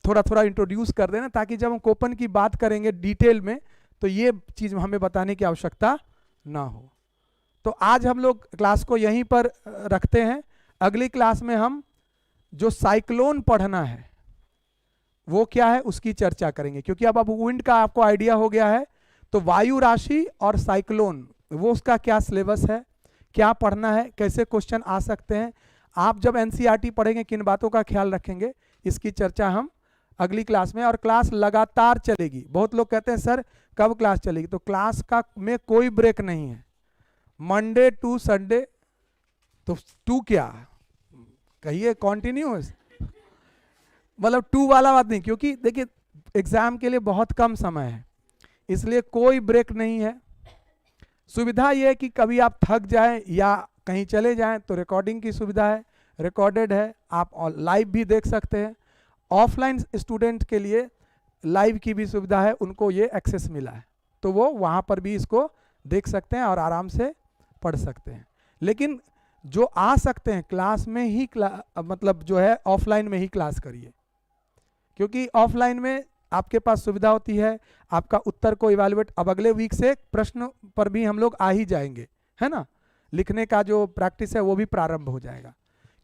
थोड़ा थोड़ा इंट्रोड्यूस कर देना, ताकि जब हम कोपन की बात करेंगे डिटेल में तो ये चीज हमें बताने की आवश्यकता ना हो। तो आज हम लोग क्लास को यहीं पर रखते हैं। अगली क्लास में हम जो साइक्लोन पढ़ना है वो क्या है उसकी चर्चा करेंगे, क्योंकि अब विंड का आपको आइडिया हो गया है, तो वायु राशि और साइक्लोन वो उसका क्या सिलेबस है, क्या पढ़ना है, कैसे क्वेश्चन आ सकते हैं, आप जब एनसीईआरटी पढ़ेंगे किन बातों का ख्याल रखेंगे, इसकी चर्चा हम अगली क्लास में। और क्लास लगातार चलेगी। बहुत लोग कहते हैं सर कब क्लास चलेगी, तो क्लास का में कोई ब्रेक नहीं है, मंडे टू संडे। तो टू क्या कहिए, कॉन्टिन्यूस, मतलब 2 वाला बात नहीं, क्योंकि देखिए एग्जाम के लिए बहुत कम समय है, इसलिए कोई ब्रेक नहीं है। सुविधा यह है कि कभी आप थक जाएं या कहीं चले जाएं तो रिकॉर्डिंग की सुविधा है, रिकॉर्डेड है, आप लाइव भी देख सकते हैं। ऑफलाइन स्टूडेंट के लिए लाइव की भी सुविधा है, उनको ये एक्सेस मिला है, तो वो वहाँ पर भी इसको देख सकते हैं और आराम से पढ़ सकते हैं। लेकिन जो आ सकते हैं क्लास में ही मतलब जो है ऑफलाइन में ही क्लास करिए, क्योंकि ऑफलाइन में आपके पास सुविधा होती है, आपका उत्तर को इवैल्यूएट, अब अगले वीक से प्रश्न पर भी हम लोग आ ही जाएंगे, है ना, लिखने का जो प्रैक्टिस है वो भी प्रारंभ हो जाएगा।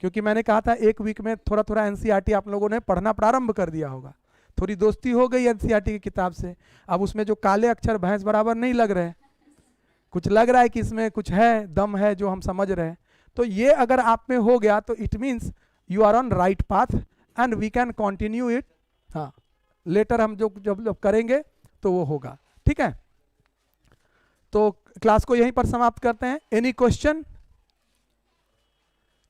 क्योंकि मैंने कहा था 1 वीक में थोड़ा थोड़ा एनसीईआरटी आप लोगों ने पढ़ना प्रारंभ कर दिया होगा, थोड़ी दोस्ती हो गई एनसीईआरटी की किताब से। अब उसमें जो काले अक्षर भैंस बराबर नहीं लग रहे, कुछ लग रहा है कि इसमें कुछ है, दम है जो हम समझ रहे हैं। तो ये अगर आप में हो गया तो it means you are on right path and we can continue it. हाँ, लेटर हम जब करेंगे तो वो होगा, ठीक है। तो क्लास को यहीं पर समाप्त करते हैं। Any question?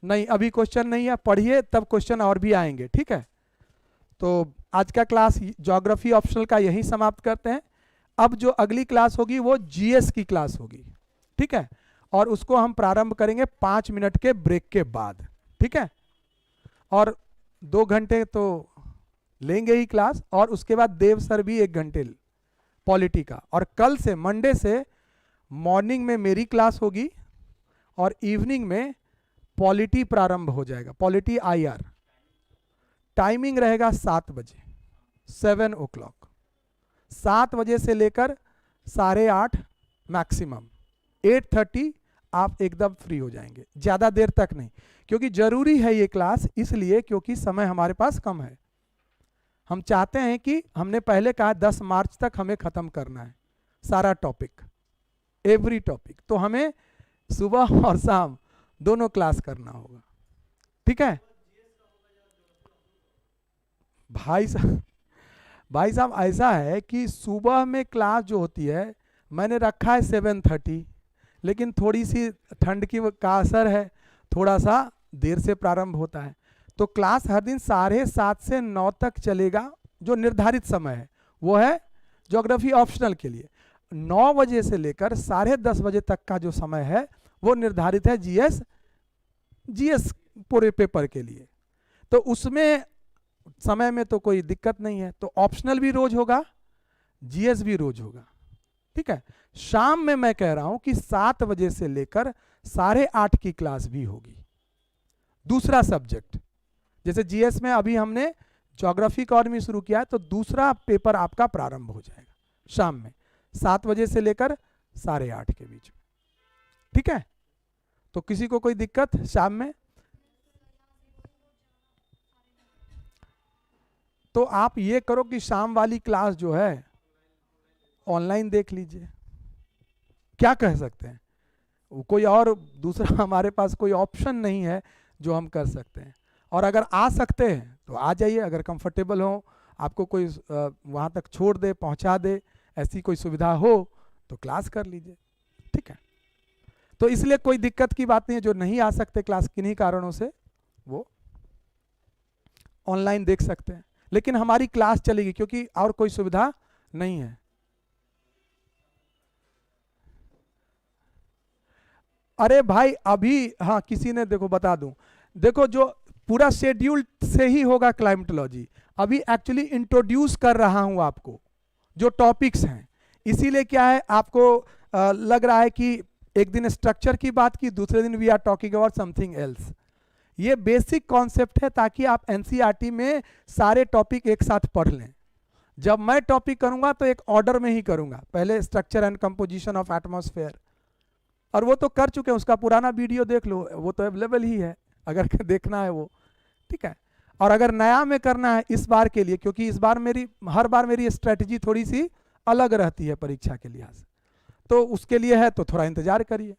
नहीं, अभी क्वेश्चन नहीं है, पढ़िए तब क्वेश्चन और भी आएंगे, ठीक है। तो आज का क्लास ज्योग्राफी ऑप्शनल का यहीं समाप्त करते हैं। अब जो अगली क्लास होगी वो जीएस की क्लास होगी, ठीक है, और उसको हम प्रारंभ करेंगे 5 मिनट के ब्रेक के बाद, ठीक है। और 2 घंटे तो लेंगे ही क्लास, और उसके बाद देव सर भी 1 घंटे पॉलिटी का। और कल से मंडे से मॉर्निंग में मेरी क्लास होगी और इवनिंग में पॉलिटी प्रारंभ हो जाएगा, पॉलिटी आईआर। टाइमिंग रहेगा 7 बजे, 7 o'clock, 7 बजे से लेकर 8:30 मैक्सिमम, 8:30 आप एकदम फ्री हो जाएंगे, ज़्यादा देर तक नहीं, क्योंकि जरूरी है ये क्लास, इसलिए क्योंकि समय हमारे पास कम है। हम चाहते हैं कि हमने पहले कहा 10 मार्च तक हमें ख़त्म करना है सारा टॉपिक, एवरी टॉपिक, तो हमें सुबह और शाम दोनों क्लास करना होगा, ठीक है। भाई साहब ऐसा है कि सुबह में क्लास जो होती है मैंने रखा है 7:30, लेकिन थोड़ी सी ठंड की का असर है, थोड़ा सा देर से प्रारंभ होता है, तो क्लास हर दिन 7:30 से 9 तक चलेगा। जो निर्धारित समय है वो है ज्योग्राफी ऑप्शनल के लिए। 9 बजे से लेकर 10:30 बजे तक का जो समय है वो निर्धारित है जीएस पूरे पेपर के लिए। तो उसमें समय में तो कोई दिक्कत नहीं है, तो ऑप्शनल भी रोज होगा, जीएस भी रोज होगा, ठीक है। शाम में मैं कह रहा हूं कि 7 बजे से लेकर 8:30 की क्लास भी होगी, दूसरा सब्जेक्ट। जैसे जीएस में अभी हमने ज्योग्राफी इकोनॉमी शुरू किया है, तो दूसरा पेपर आपका प्रारंभ हो जाएगा शाम में 7 बजे से लेकर 8:30 के बीच में, ठीक है। तो किसी को कोई दिक्कत शाम में? तो आप ये करो कि शाम वाली क्लास जो है ऑनलाइन देख लीजिए, क्या कह सकते हैं, कोई और दूसरा हमारे पास कोई ऑप्शन नहीं है जो हम कर सकते हैं। और अगर आ सकते हैं तो आ जाइए, अगर कंफर्टेबल हो, आपको कोई वहाँ तक छोड़ दे, पहुँचा दे, ऐसी कोई सुविधा हो तो क्लास कर लीजिए, ठीक है। तो इसलिए कोई दिक्कत की बात नहीं है, जो नहीं आ सकते क्लास किन्हीं कारणों से वो ऑनलाइन देख सकते हैं, लेकिन हमारी क्लास चलेगी क्योंकि और कोई सुविधा नहीं है। अरे भाई अभी, हाँ किसी ने, देखो बता दूं, देखो जो पूरा शेड्यूल से ही होगा क्लाइमेटोलॉजी, अभी एक्चुअली इंट्रोड्यूस कर रहा हूं आपको जो टॉपिक्स हैं, इसीलिए क्या है आपको लग रहा है कि एक दिन स्ट्रक्चर की बात की, दूसरे दिन we are talking about something else. ये बेसिक कॉन्सेप्ट है ताकि आप एनसीईआरटी में सारे टॉपिक एक साथ पढ़ लें। जब मैं टॉपिक करूंगा तो एक ऑर्डर में ही करूंगा, पहले structure and composition of atmosphere, और वो तो कर चुके हैं, उसका पुराना वीडियो देख लो, वो तो अवेलेबल ही है अगर देखना है वो, ठीक है। और अगर नया में करना है इस बार के लिए, क्योंकि इस बार हर बार मेरी स्ट्रेटजी थोड़ी सी अलग रहती है परीक्षा के लिहाज से, तो उसके लिए है तो थोड़ा इंतजार करिए,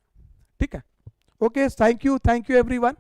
ठीक है। Okay, thank you everyone.